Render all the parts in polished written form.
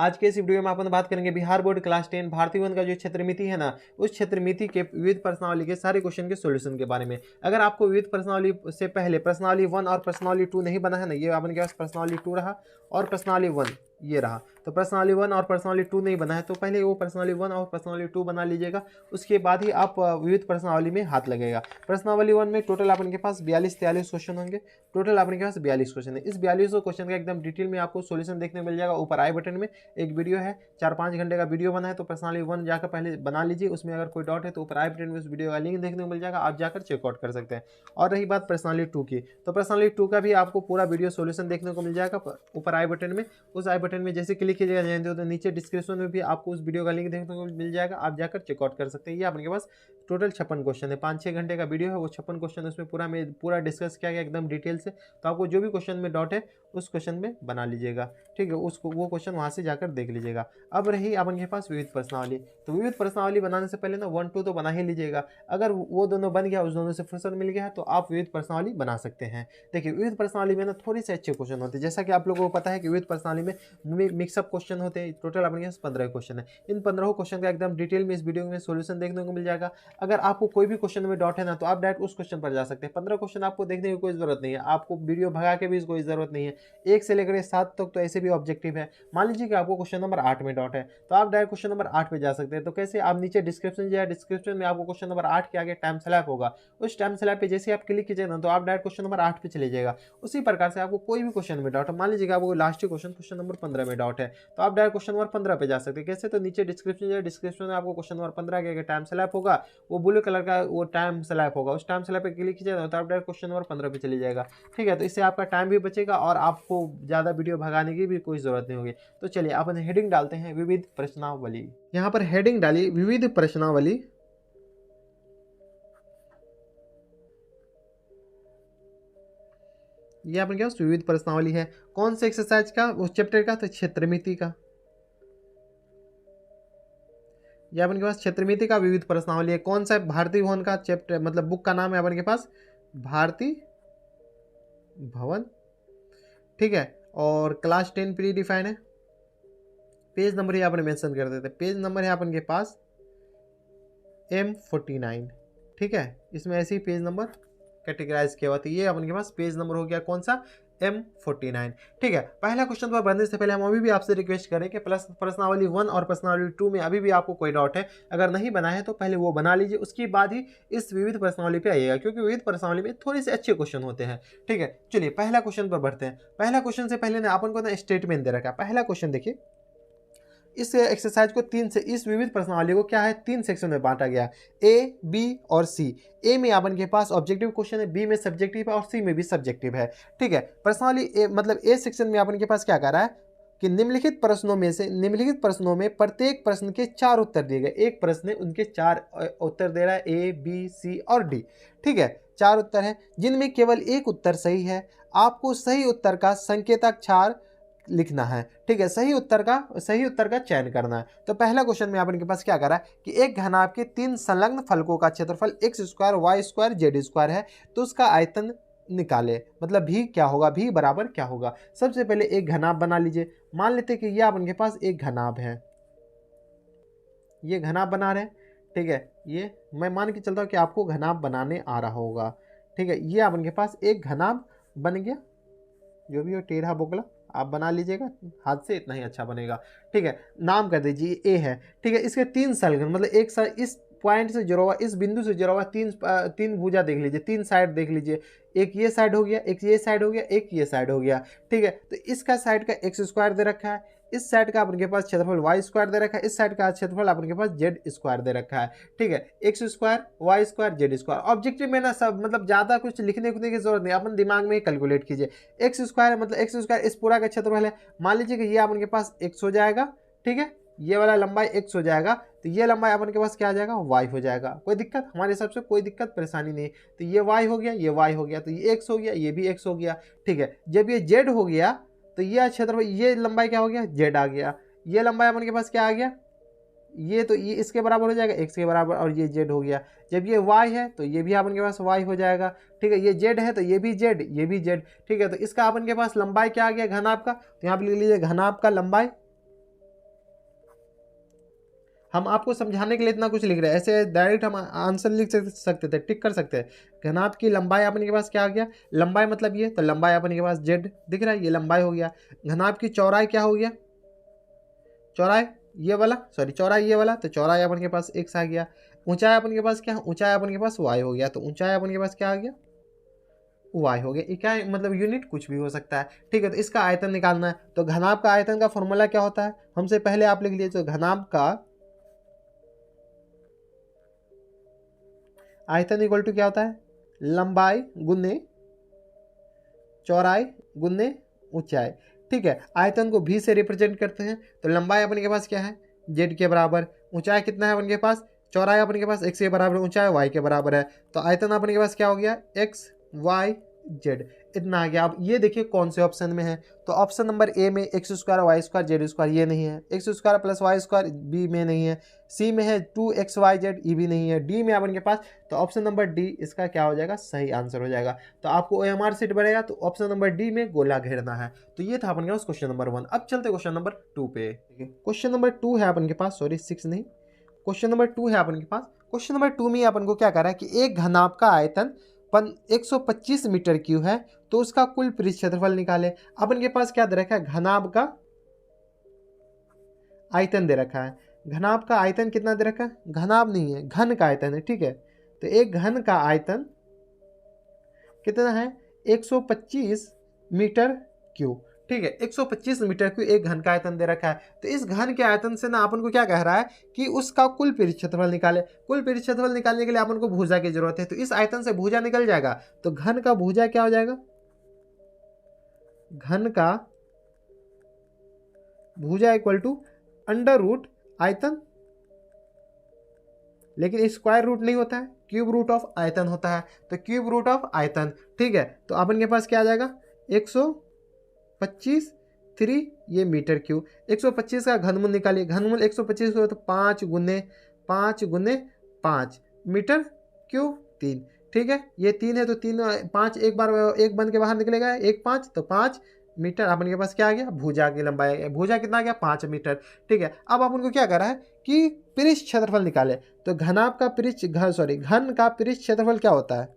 आज के इस वीडियो में अपन बात करेंगे बिहार बोर्ड क्लास 10 भारतीय वन का जो क्षेत्रमिति है ना, उस क्षेत्रमिति के विविध प्रश्नावली के सारे क्वेश्चन के सॉल्यूशन के बारे में। अगर आपको विविध प्रश्नावली से पहले प्रश्नावली 1 और प्रश्नावली 2 नहीं बना है ना, ये अपन के पास प्रश्नावली 2 रहा और प्रश्नावली 1 ये रहा, तो प्रश्नावली 1 और प्रश्नावली 2 नहीं बना है तो पहले वो प्रश्नावली 1 और प्रश्नावली 2 बना लीजिएगा, उसके बाद ही आप विविध प्रश्नावली में हाथ लगेगा। प्रश्नावली 1 में टोटल अपन के पास 42-43 क्वेश्चन होंगे, टोटल अपन के पास 42 क्वेश्चन है। इस 42 क्वेश्चन का एकदम डिटेल में आपको सॉल्यूशन देखने को मिल जाएगा। ऊपर आई बटन में एक वीडियो है, 4-5 घंटे का वीडियो बना है, तो प्रश्नावली 1 जाकर पहले बना लीजिए। उसमें अगर कोई डाउट है तो ऊपर आई बटन में उस वीडियो का लिंक देखने को मिल जाएगा, आप जाकर चेकआउट कर सकते हैं। और रही बात प्रश्नावली 2 की, तो प्रश्नावली 2 का भी आपको पूरा वीडियो सॉल्यूशन देखने को मिल जाएगा ऊपर आई बटन में। उस आई बटन में जैसे क्लिक कीजिएगा तो नीचे डिस्क्रिप्शन में भी आपको उस वीडियो का लिंक देखने को मिल जाएगा, आप जाकर चेकआउट कर सकते हैं। ये आपके पास टोटल 56 क्वेश्चन है, 5-6 घंटे का वीडियो है, वो 56 क्वेश्चन उसमें पूरा डिस्कस किया गया एकदम डिटेल से। तो आपको जो भी क्वेश्चन में डाउट है उस क्वेश्चन में बना लीजिएगा, ठीक है, उसको वो क्वेश्चन वहाँ से जाकर देख लीजिएगा। अब रही अपन के पास विविध प्रश्नावली, तो विविध प्रश्नावली बनाने से पहले ना 1-2 तो बना ही लीजिएगा। अगर वो दोनों बन गया, उस दोनों से फुर्सत मिल गया है, तो आप विविध प्रश्नावली बना सकते हैं। देखिए विविध प्रश्नावली में ना थोड़ी से अच्छे क्वेश्चन होते हैं, जैसा कि आप लोगों को पता है कि विविध प्रश्नावली में मिक्सअप क्वेश्चन होते हैं। टोटल अपने पास 15 क्वेश्चन है, इन 15 क्वेश्चन का एकदम डिटेल में इस वीडियो में सॉल्यूशन देखने को मिल जाएगा। अगर आपको कोई भी क्वेश्चन में डाउट है ना, तो आप डायरेक्ट उस क्वेश्चन पर जा सकते हैं। 15 क्वेश्चन आपको देखने की कोई जरूरत नहीं है, आपको वीडियो भगा के भी कोई जरूरत नहीं है। 1 से लेकर 7 तक तो ऐसे भी ऑब्जेक्टिव है। मान लीजिए कि आपको क्वेश्चन नंबर 8 में डाउट है, तो आप डायरेक्ट क्वेश्चन नंबर 8 पे जा सकते हैं। तो कैसे, आप नीचे डिस्क्रिप्शन में आपको क्वेश्चन नंबर 8 के आगे टाइम स्लैब होगा, उस टाइम स्लैब पे जैसे आप क्लिक कीजिए ना, तो आप डायरेक्ट क्वेश्चन नंबर 8 पे चले जाएगा। उसी प्रकार से आपको कोई भी क्वेश्चन में डाउट है, मान लीजिए कि आपको लास्ट क्वेश्चन नंबर 15 में डाउट है, तो आप डायरेक्ट क्वेश्चन नंबर 15 पे जा सकते हैं। कैसे, तो नीचे डिस्क्रिप्शन में आपको क्वेश्चन नंबर 15 के टाइम स्लैब होगा, वो ब्लू कलर का वो टाइम स्लैब होगा, उस टाइम स्लैब पे क्लिक कीजिएगा तो आप डायरेक्ट क्वेश्चन नंबर 15 पे चले जाएगा, ठीक है। तो इससे आपका टाइम भी बचेगा और आपको ज़्यादा वीडियो भगाने की भी कोई ज़रूरत नहीं होगी। तो चलिए अपन हेडिंग डालते हैं विविध प्रश्नावली। यहाँ पर हेडिंग डाली विविध प्रश्नावली। ये अपन क्या विविध प्रश्नावली है, कौन से एक्सरसाइज का, उस चैप्टर का, तो क्षेत्रमिति का। यह अपन के पास क्षेत्रमिति का विविध प्रश्नावली है। कौन सा, भारतीय भवन का चैप्टर, मतलब बुक का नाम है अपन के पास भारतीय भवन, ठीक है। और क्लास 10 प्री डिफाइन है। पेज नंबर ही आपने मेंशन कर देते, पेज नंबर है अपन के पास M49, ठीक है। इसमें ऐसे ही पेज नंबर कैटेगराइज किया हुआ, तो ये अपन के पास पेज नंबर हो गया कौन सा, M49, ठीक है। पहला क्वेश्चन पर बढ़ने से पहले हम अभी भी आपसे रिक्वेस्ट करें कि प्लस प्रश्नावली 1 और प्रश्नावली 2 में अभी भी आपको कोई डाउट है, अगर नहीं बना है तो पहले वो बना लीजिए, उसके बाद ही इस विविध प्रश्नावली पे आइएगा, क्योंकि विविध प्रश्नावली में थोड़े से अच्छे क्वेश्चन होते हैं, ठीक है। चलिए पहला क्वेश्चन पर बढ़ते हैं। पहला क्वेश्चन से पहले ना अपन को ना स्टेटमेंट दे रखा है। पहला क्वेश्चन देखिए, इस एक्सरसाइज को इस विविध प्रश्नावली को क्या है, 3 सेक्शन में बांटा गया, ए, बी और सी। ए में अपन के पास ऑब्जेक्टिव क्वेश्चन है, बी में सब्जेक्टिव है और सी में भी सब्जेक्टिव है, ठीक है। प्रश्नावली ए मतलब ए सेक्शन में अपन के पास क्या कर रहा है कि निम्नलिखित प्रश्नों में प्रत्येक प्रश्न के 4 उत्तर दिए गए। एक प्रश्न है, उनके 4 उत्तर दे रहा है, ए, बी, सी और डी, ठीक है। 4 उत्तर है जिनमें केवल एक उत्तर सही है। आपको सही उत्तर का संकेताक्षर लिखना है, ठीक है, सही उत्तर का चयन करना है। तो पहला क्वेश्चन में अपन के पास क्या करा है कि एक घनाभ के 3 संलग्न फलकों का क्षेत्रफल x² y² z² है, तो उसका आयतन निकाले, मतलब भी क्या होगा, भी बराबर क्या होगा। सबसे पहले एक घनाभ बना लीजिए। मान लेते कि ये अपन के पास एक घनाभ है, ये घनाभ बना रहे हैं, ठीक है। ये मैं मान के चलता हूँ कि आपको घनाभ बनाने आ रहा होगा, ठीक है। ये अपन के पास एक घनाभ बन गया, जो भी हो टेढ़ा बोकला आप बना लीजिएगा हाथ से, इतना ही अच्छा बनेगा, ठीक है। नाम कर दीजिए ए है, ठीक है। इसके 3 संलग्न, मतलब एक साइड इस पॉइंट से जुड़ा हुआ, इस बिंदु से जुड़ा हुआ 3 भुजा देख लीजिए, 3 साइड देख लीजिए। एक ये साइड हो गया, एक ये साइड हो गया, एक ये साइड हो गया, ठीक है। तो इसका साइड का x² दे रखा है, इस साइड का अपन के पास क्षेत्रफल y² दे रखा है, इस साइड का क्षेत्रफल अपन के पास z² दे रखा है, ठीक है। x² y² z²। ऑब्जेक्टिव में ना सब मतलब ज़्यादा कुछ लिखने की जरूरत नहीं, अपन दिमाग में ही कैलकुलेट कीजिए। x² मतलब x² इस पूरा का क्षेत्रफल है। मान लीजिए कि ये अपन के पास x हो जाएगा, ठीक है, ये वाला लंबाई x हो जाएगा, तो ये लंबाई अपन के पास क्या आ जाएगा, y हो जाएगा। कोई दिक्कत, हमारे हिसाब से कोई दिक्कत परेशानी नहीं। तो ये y हो गया, ये y हो गया, तो ये x हो गया, ये भी x हो गया, ठीक है। जब ये z हो गया तो ये क्षेत्रफल, ये लंबाई क्या हो गया, z आ गया। ये लंबाई अपन के पास क्या आ गया, ये तो ये इसके बराबर हो जाएगा, x के बराबर, और ये z हो गया। जब ये y है तो ये भी अपन के पास y हो जाएगा, ठीक है। ये z है तो ये भी z, ये भी z, ठीक है। तो इसका अपन के पास लंबाई क्या आ गया घनाभ का, तो यहाँ पे लिख लीजिए घनाभ का लंबाई, हम आपको समझाने के लिए इतना कुछ लिख रहे हैं, ऐसे डायरेक्ट हम आंसर लिख सकते थे, टिक कर सकते हैं। घनाभ की लंबाई अपने के पास क्या आ गया, लंबाई मतलब ये, तो लंबाई अपने के पास जेड दिख रहा है, ये लंबाई हो गया। घनाभ की चौड़ाई क्या हो गया, चौड़ाई ये वाला, सॉरी चौड़ाई ये वाला, तो चौड़ाई अपन के पास x आ गया। ऊंचाई अपन के पास क्या है, ऊंचाई अपन के पास y हो गया, तो ऊंचाई अपन के पास क्या आ गया, y हो गया। इकाई मतलब यूनिट कुछ भी हो सकता है, ठीक है। तो इसका आयतन निकालना है, तो घनाभ का आयतन का फॉर्मूला क्या होता है, हमसे पहले आप लिख लीजिए। तो घनाभ का आयतन इक्वल टू क्या होता है, लंबाई गुने चौड़ाई गुने ऊंचाई, ठीक है। आयतन को भी से रिप्रेजेंट करते हैं, तो लंबाई अपन के पास क्या है, जेड के बराबर, ऊंचाई कितना है अपन के पास, चौड़ाई अपन के पास x के बराबर, ऊंचाई y के बराबर है, तो आयतन अपन के पास क्या हो गया, x y z, इतना आ गया। अब ये देखिए कौन से ऑप्शन में है, तो ऑप्शन नंबर ए में x square Y square Z square ये नहीं है, x square plus Y square B में नहीं है, सी में है 2xyz ये भी नहीं है, डी में अपन के पास, तो ऑप्शन नंबर डी इसका क्या हो जाएगा, सही आंसर हो जाएगा। तो आपको OMR सेट बढ़ेगा, तो ऑप्शन नंबर डी में गोला घेरना है। तो ये था अपन के पास क्वेश्चन नंबर 1। अब चलते क्वेश्चन नंबर 2 पे। क्वेश्चन नंबर 2 है अपन के पास, सॉरी 6 नहीं, क्वेश्चन नंबर 2 है अपन के पास। क्वेश्चन नंबर 2 में अपन को क्या कर रहा है कि एक घनाभ का आयतन 125 मीटर क्यूब है, तो उसका कुल पृष्ठ क्षेत्रफल निकाले। अपन के पास क्या दे रखा है, घनाभ का आयतन दे रखा है। घनाभ का आयतन कितना दे रखा है, घनाभ नहीं है, घन का आयतन है, ठीक है। तो एक घन का आयतन कितना है, 125 मीटर क्यूब, ठीक है। 125 मीटर क्यूब एक घन का आयतन दे रखा है। तो इस घन के आयतन से ना अपन को क्या कह रहा है कि उसका कुल पृष्ठ क्षेत्रफल निकाले। कुल पृष्ठ क्षेत्रफल निकालने के लिए अपन को भुजा की जरूरत है, तो इस आयतन से भुजा निकल जाएगा, तो घन का भुजा क्या हो जाएगा, घन का भुजा इक्वल टू अंडर रूट आयतन, लेकिन स्क्वायर रूट नहीं होता है, क्यूब रूट ऑफ आयतन होता है, तो क्यूब रूट ऑफ आयतन, ठीक है। तो अपन के पास क्या आ जाएगा, 125 3 ये मीटर क्यूब, 125 का घनमूल निकालिए, घनमूल 125 हो तो 5 गुने 5 मीटर क्यूब 3, ठीक है। ये 3 है तो 3 5 एक बार एक बन के बाहर निकलेगा, 1 5 तो 5 मीटर अपन के पास क्या आ गया, भुजा की लंबाई, भुजा कितना आ गया 5 मीटर, ठीक है। अब अपन को क्या कर रहा है कि पृष्ठ क्षेत्रफल निकाले, तो घनाभ का पृष्ठ घन का पृष्ठ क्षेत्रफल क्या होता है,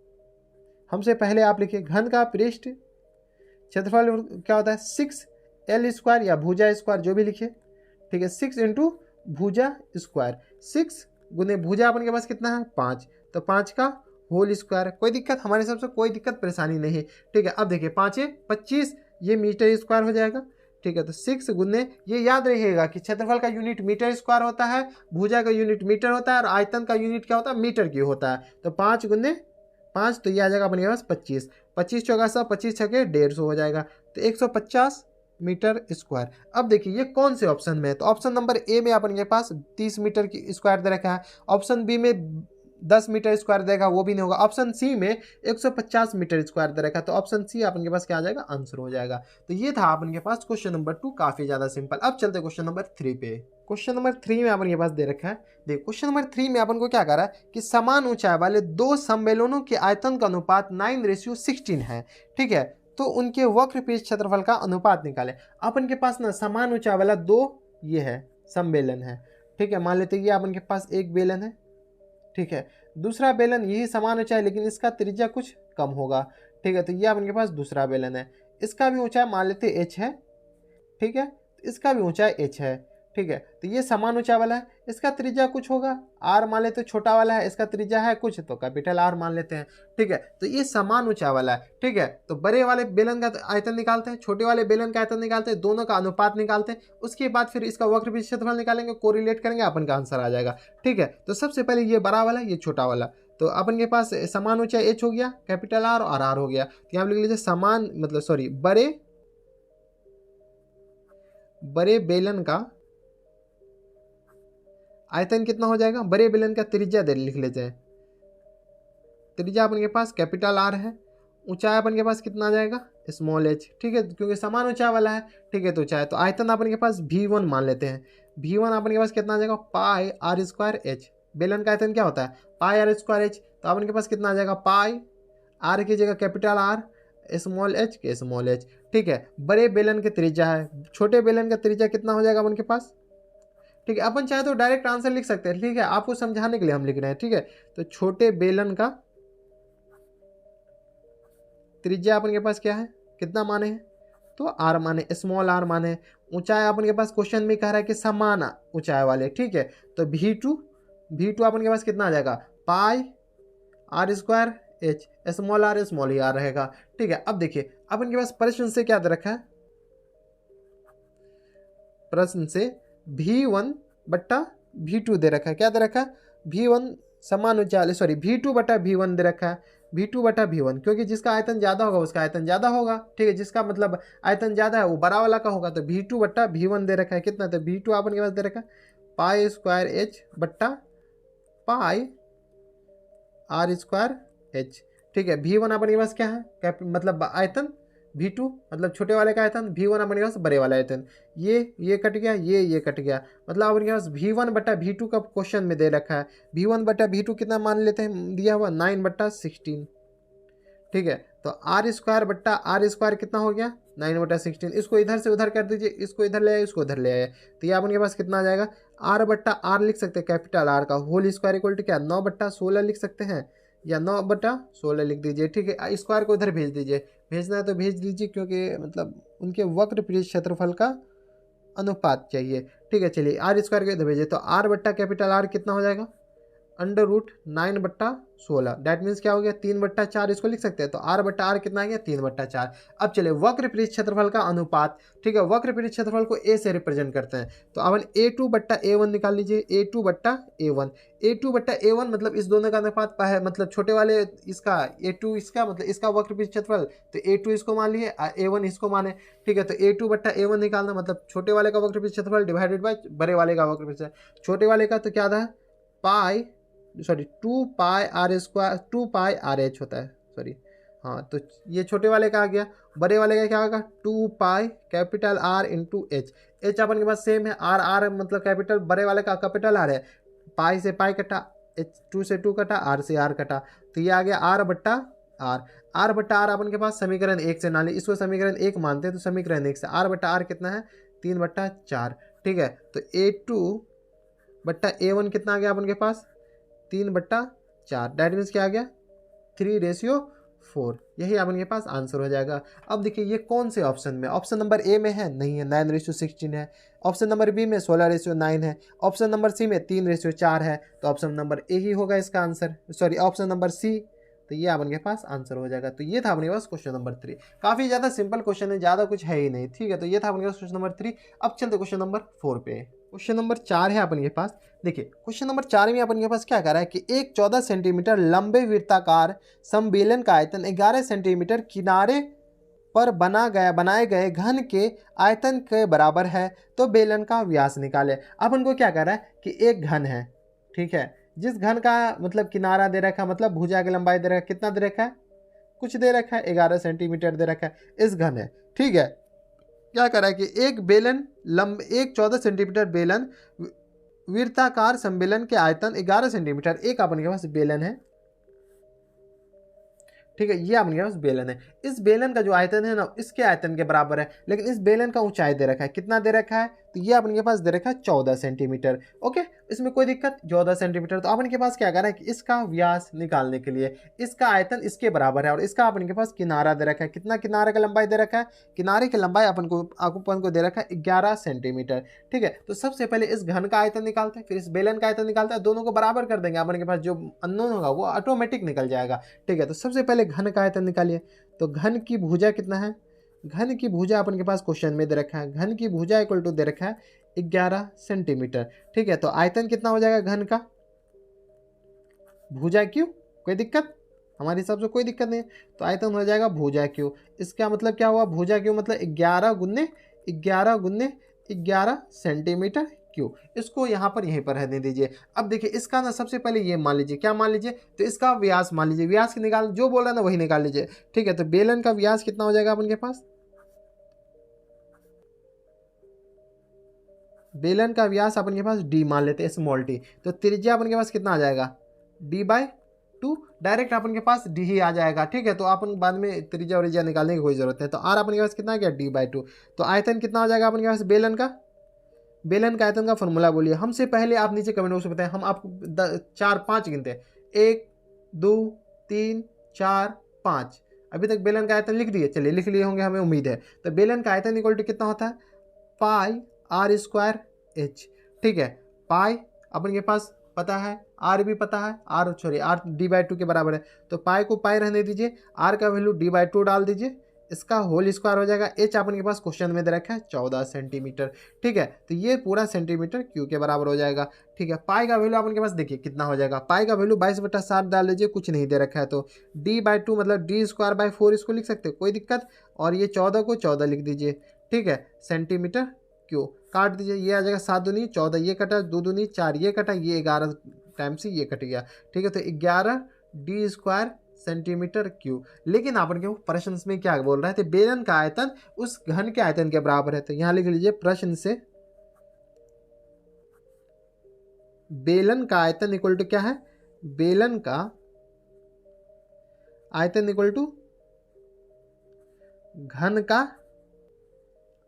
हमसे पहले आप लिखिए, घन का पृष्ठ क्षेत्रफल क्या होता है 6L स्क्वायर या भुजा स्क्वायर जो भी लिखिए, ठीक है। 6 इंटू भुजा स्क्वायर, 6 गुने भुजा अपन के पास कितना है 5, तो 5 का होल स्क्वायर, कोई दिक्कत हमारे हिसाब से, कोई दिक्कत परेशानी नहीं है, ठीक है। अब देखिए 5 25 ये मीटर स्क्वायर हो जाएगा, ठीक है। तो 6 गुने, ये याद रखिएगा कि क्षेत्रफल का यूनिट मीटर स्क्वायर होता है, भुजा का यूनिट मीटर होता है, और आयतन का यूनिट क्या होता है, मीटर क्यूब होता है। तो 5 गुने 5, तो ये आ जाएगा अपने पास 25, 25 चौका 100, 25 छके 150 हो जाएगा, तो 150 मीटर स्क्वायर। अब देखिए ये कौन से ऑप्शन में है, तो ऑप्शन नंबर ए में अपन के पास 30 मीटर की स्क्वायर दे रखा है, ऑप्शन बी में 10 मीटर स्क्वायर देगा, वो भी नहीं होगा, ऑप्शन सी में 150 मीटर स्क्वायर दे रखा है, तो ऑप्शन सी अपन के पास क्या आ जाएगा, आंसर हो जाएगा। तो ये था अपन के पास क्वेश्चन नंबर 2, काफी ज्यादा सिंपल। अब चलते क्वेश्चन नंबर 3 पे। क्वेश्चन नंबर 3 में अपन के पास दे रखा है, देखो क्वेश्चन नंबर 3 में अपन को क्या कर रहा है कि समान ऊंचाई वाले दो सम्मेलनों के आयतन का अनुपात 9:16 है, ठीक है। तो उनके वक्र पृष्ठ क्षेत्रफल का अनुपात निकाले। अपन के पास ना समान ऊंचाई वाला दो ये है सम्मेलन है, ठीक है। मान लेते ये अपन के पास एक बेलन है, ठीक है, दूसरा बेलन यही समान ऊंचाई लेकिन इसका त्रिज्या कुछ कम होगा, ठीक है। तो ये अपन के पास दूसरा बेलन है, इसका भी ऊंचाई मान लेते h है, ठीक है, इसका भी ऊंचाई h है, ठीक है। तो ये समान ऊंचाई वाला है, इसका त्रिज्या कुछ होगा r मान लेते, छोटा वाला है इसका त्रिज्या है कुछ, तो कैपिटल R मान लेते हैं, ठीक है। तो ये समान ऊंचाई वाला है, ठीक है। तो बड़े वाले बेलन का आयतन निकालते हैं, छोटे वाले बेलन का आयतन निकालते हैं, दोनों का अनुपात निकालते हैं, उसके बाद फिर इसका वक्र पृष्ठ क्षेत्रफल निकालेंगे, कोरिलेट करेंगे, अपन का आंसर आ जाएगा, ठीक है। तो सबसे पहले ये बड़ा वाला ये छोटा वाला, तो अपन के पास समान ऊंचाई h हो गया, कैपिटल R और R हो गया, तो यहाँ लिख लीजिए समान मतलब सॉरी बड़े बेलन का आयतन कितना हो जाएगा, बड़े बेलन का त्रिज्या दे लिख लेते हैं, त्रिज्या अपन के पास कैपिटल R है, ऊंचाई अपन के पास कितना आ जाएगा स्मॉल h, ठीक है, क्योंकि समान ऊंचाई वाला है, ठीक है। तो ऊंचाई तो आयतन अपन के पास V1 मान लेते हैं, V1 अपन के पास कितना आ जाएगा पाई R स्क्वायर h, बेलन का आयतन क्या होता है पाई R स्क्वायर h, तो अपन के पास कितना आ जाएगा पाई R की जगह कैपिटल R स्मॉल h के स्मॉल h, ठीक है। बड़े बेलन के त्रिज्या है, छोटे बेलन का त्रिज्या कितना हो जाएगा अपन के पास ठीक है, अपन चाहे तो डायरेक्ट आंसर लिख सकते हैं, ठीक है, आपको समझाने के लिए हम लिख रहे हैं, ठीक है। तो छोटे बेलन का त्रिज्या अपन के पास क्या है, कितना माने हैं, तो आर माने, स्मॉल आर माने। ऊंचाई अपन के पास क्वेश्चन में कह रहा है कि समान ऊंचाई वाले, ठीक है। तो V2 अपन के पास कितना आ जाएगा, pi are square h, small ही आर रहेगा, ठीक है। अब देखिए अपन के पास प्रश्न से क्या दे रखा है, प्रश्न से V1 बट्टा V2 दे रखा है, क्या दे रखा है, V1 समान ऊंचाई, सॉरी V2 बटा V1 दे रखा है, V2 बटा V1, क्योंकि जिसका आयतन ज़्यादा होगा उसका आयतन ज़्यादा होगा, ठीक है, जिसका मतलब आयतन ज़्यादा है वो बड़ा वाला का होगा। तो V2 बट्टा V1 दे रखा है कितना, तो V2 अपन के पास दे रखा है पाई स्क्वायर एच बट्टा पाई आर स्क्वायर एच, ठीक है। V1 अपन के पास क्या है, मतलब आयतन, V2 मतलब छोटे वाले का आयतन, V1 अपन के पास बड़े वाला आयतन, ये कट गया, ये कट गया, मतलब अपन के पास V1 बट्टा V2 का क्वेश्चन में दे रखा है। V1 बट्टा V2 कितना मान लेते हैं, दिया हुआ 9 बट्टा 16, ठीक है। तो आर स्क्वायर बट्टा आर स्क्वायर कितना हो गया, 9 बट्टा 16, इसको इधर से उधर कर दीजिए, इसको इधर ले आए, इसको उधर ले आए, तो ये अपन के पास कितना आ जाएगा, आर बट्टा आर लिख सकते हैं, कैपिटल आर का होल स्क्वायर इक्वल टू क्या, 9 बट्टा 16 लिख सकते हैं, या 9 बटा 16 लिख दीजिए, ठीक है। स्क्वायर को उधर भेज दीजिए, भेजना है तो भेज दीजिए, क्योंकि मतलब उनके वक्र पृष्ठ क्षेत्रफल का अनुपात चाहिए, ठीक है। चलिए आर स्क्वायर को इधर भेजिए, तो आर बट्टा कैपिटल आर कितना हो जाएगा, अंडर रूट 9 बट्टा 16, डैट मीन्स क्या हो गया, 3 बट्टा 4 इसको लिख सकते हैं। तो आर बट्टा आर कितना आ गया, 3 बट्टा 4। अब चले वक्र पृष्ठ क्षेत्रफल का अनुपात, ठीक है, वक्र पृष्ठ क्षेत्रफल को ए से रिप्रेजेंट करते हैं, तो अपन A2 बट्टा A1 निकाल लीजिए, A2 बट्टा A1, A2 बट्टा A1 मतलब इस दोनों का अनुपात मतलब छोटे वाले इसका A2 इसका मतलब इसका वक्र पृष्ठ क्षेत्रफल, तो A2 इसको मान लिए, A1 इसको माने, ठीक है। तो A2 बट्टा A1 निकालना मतलब छोटे वाले का वक्र पृष्ठ क्षेत्रफल डिवाइडेड बाय बड़े वाले का वक्र पृष्ठ, छोटे वाले का तो क्या था, pi sorry 2 pi are square 2 pi are h होता है, सॉरी हाँ, तो ये छोटे वाले का आ गया, बड़े वाले का क्या होगा, 2 pi capital R into H, H अपन के पास सेम है, आर आर मतलब कैपिटल, बड़े वाले का कैपिटल आर है, पाई से पाई कटा, एच 2 से 2 कटा, आर से आर कटा, तो ये आ गया आर बट्टा आर बट्टा आर अपन के पास समीकरण 1 से ना ले, इसको समीकरण 1 मानते हैं, तो समीकरण 1 से आर बट्टा आर कितना है, 3 बट्टा 4, ठीक है। तो A2 बट्टा A1 कितना आ गया अपन के पास, 3 बट्टा 4, डैट मीन्स क्या आ गया, 3:4, यही अपन के पास आंसर हो जाएगा। अब देखिए ये कौन से ऑप्शन में, ऑप्शन नंबर ए में है, नहीं है, 9:16 है, ऑप्शन नंबर बी में 16:9 है, ऑप्शन नंबर सी में 3:4 है, तो ऑप्शन नंबर ए ही होगा इसका answer, sorry option number C, तो ये अपन के पास आंसर हो जाएगा। तो ये था अपने पास क्वेश्चन नंबर 3, काफ़ी ज़्यादा सिंपल क्वेश्चन है, ज़्यादा कुछ है ही नहीं, ठीक है। तो ये था अपने पास क्वेश्चन नंबर 3। अब चलते क्वेश्चन नंबर 4 पे। क्वेश्चन नंबर 4 है अपन के पास, देखिए क्वेश्चन नंबर 4 में अपन के पास क्या कह रहा है कि एक 14 सेंटीमीटर लंबे वृत्ताकार समबेलन का आयतन 11 सेंटीमीटर किनारे पर बनाए गए घन के आयतन के बराबर है, तो बेलन का व्यास निकाले। अब उनको क्या कह रहा है कि एक घन है, ठीक है, जिस घन का मतलब किनारा दे रखा है, मतलब भुजा की लंबाई दे रखा है, कितना दे रखा है, कुछ दे रखा है, 11 सेंटीमीटर दे रखा है, इस घन है, ठीक है। क्या कर रहा है कि एक 14 सेंटीमीटर बेलन वृत्ताकार सम्मेलन के आयतन 11 सेंटीमीटर, एक अपन के पास बेलन है, ठीक है, ये अपने पास बेलन है, इस बेलन का जो आयतन है ना इसके आयतन के बराबर है, लेकिन इस बेलन का ऊंचाई दे रखा है, कितना दे रखा है, तो ये अपने के पास दे रखा है 14 सेंटीमीटर, ओके, इसमें कोई दिक्कत, 14 सेंटीमीटर। तो अपन के पास क्या करना है कि इसका व्यास निकालने के लिए इसका आयतन इसके बराबर है, और इसका अपन के पास किनारा दे रखा है, कितना किनारे का लंबाई दे रखा है, किनारे की लंबाई अपन को दे रखा है 11 सेंटीमीटर, ठीक है। तो सबसे पहले इस घन का आयतन निकालते हैं, फिर इस बेलन का आयतन निकालते हैं, दोनों को बराबर कर देंगे, अपन के पास जो अननोन होगा वो ऑटोमेटिक निकल जाएगा, ठीक है। तो सबसे पहले घन का आयतन निकालिए, तो घन की भुजा कितना है, घन की भुजा अपन के पास क्वेश्चन में दे रखा है, घन की भुजा इक्वल टू दे रखा है 11 सेंटीमीटर, ठीक है। तो आयतन कितना हो जाएगा घन का, भुजा क्यू, कोई दिक्कत, हमारे हिसाब से कोई दिक्कत नहीं, तो आयतन हो जाएगा भुजा क्यू, इसका मतलब क्या हुआ, भुजा क्यू मतलब 11 गुने 11 सेंटीमीटर क्यू, इसको यहाँ पर यहीं पर रहने दीजिए। अब देखिए इसका ना सबसे पहले ये मान लीजिए, क्या मान लीजिए, तो इसका व्यास मान लीजिए, व्यास निकाल, जो बोल रहा है ना वही निकाल लीजिए, ठीक है। तो बेलन का व्यास कितना हो जाएगा अपन के पास, बेलन का व्यास अपन के पास d मान लेते हैं, स्मॉल टी, तो त्रिज्या अपन के पास कितना आ जाएगा, d/2, डायरेक्ट अपन के पास d ही आ जाएगा, ठीक है। तो अपन बाद में त्रिज्या और निकालने की कोई जरूरत नहीं, तो r अपन के पास कितना आ गया, d/2, तो आयतन कितना हो जाएगा अपन के पास बेलन का, बेलन का आयतन का फॉर्मूला बोलिए। हमसे पहले आप नीचे कमेंट बॉक्स में बताएं, हम आपको 4-5 गिनते हैं, 1 2 3 4 5। अभी तक बेलन का आयतन लिख दिए, चलिए लिख लिए होंगे हमें उम्मीद है। तो बेलन का आयतन इक्वल टू कितना होता है, पाई आर स्क्वायर एच। ठीक है, पाई अपन के पास पता है, आर भी पता है, आर d/2 के बराबर है। तो पाई को पाई रहने दीजिए, आर का वैल्यू d/2 डाल दीजिए, इसका होल स्क्वायर हो जाएगा। एच अपन के पास क्वेश्चन में दे रखा है 14 सेंटीमीटर। ठीक है, तो ये पूरा सेंटीमीटर क्यू के बराबर हो जाएगा। ठीक है, पाई का वैल्यू अपन के पास देखिए कितना हो जाएगा, पाई का वैल्यू 22/7 डाल लीजिए, कुछ नहीं दे रखा है तो d/2 मतलब d²/4 इसको लिख सकते हैं, कोई दिक्कत। और ये 14 को 14 लिख दीजिए। ठीक है, सेंटीमीटर क्यू काट दीजिए, ये आ जाएगा 7 दूनी 14, ये कटा 2 दूनी 4, ये कटा, ये 11 टाइम से ये कट गया। ठीक है, तो 11 d² सेंटीमीटर क्यूब। लेकिन अपन के प्रश्न में क्या बोल रहे थे, बेलन का आयतन उस घन के आयतन के बराबर है। तो यहां लिख लीजिए प्रश्न से बेलन का आयतन इक्वल टू क्या है, बेलन का आयतन इक्वल टू घन का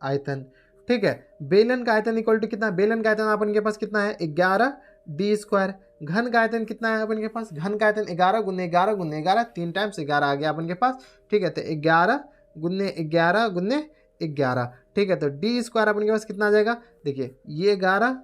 आयतन। ठीक है, बेलन का आयतन इक्वल टू कितना, बेलन का आयतन अपन के पास कितना है 11 d²। घन का आयतन कितना है अपन के पास, घन का आयतन 11 गुने 11 गुने 11, 3 टाइम्स 11 आ गया अपन के पास। ठीक है, तो 11 गुने 11 गुने 11। ठीक है, तो d² अपन के पास कितना आ जाएगा, देखिए ये 11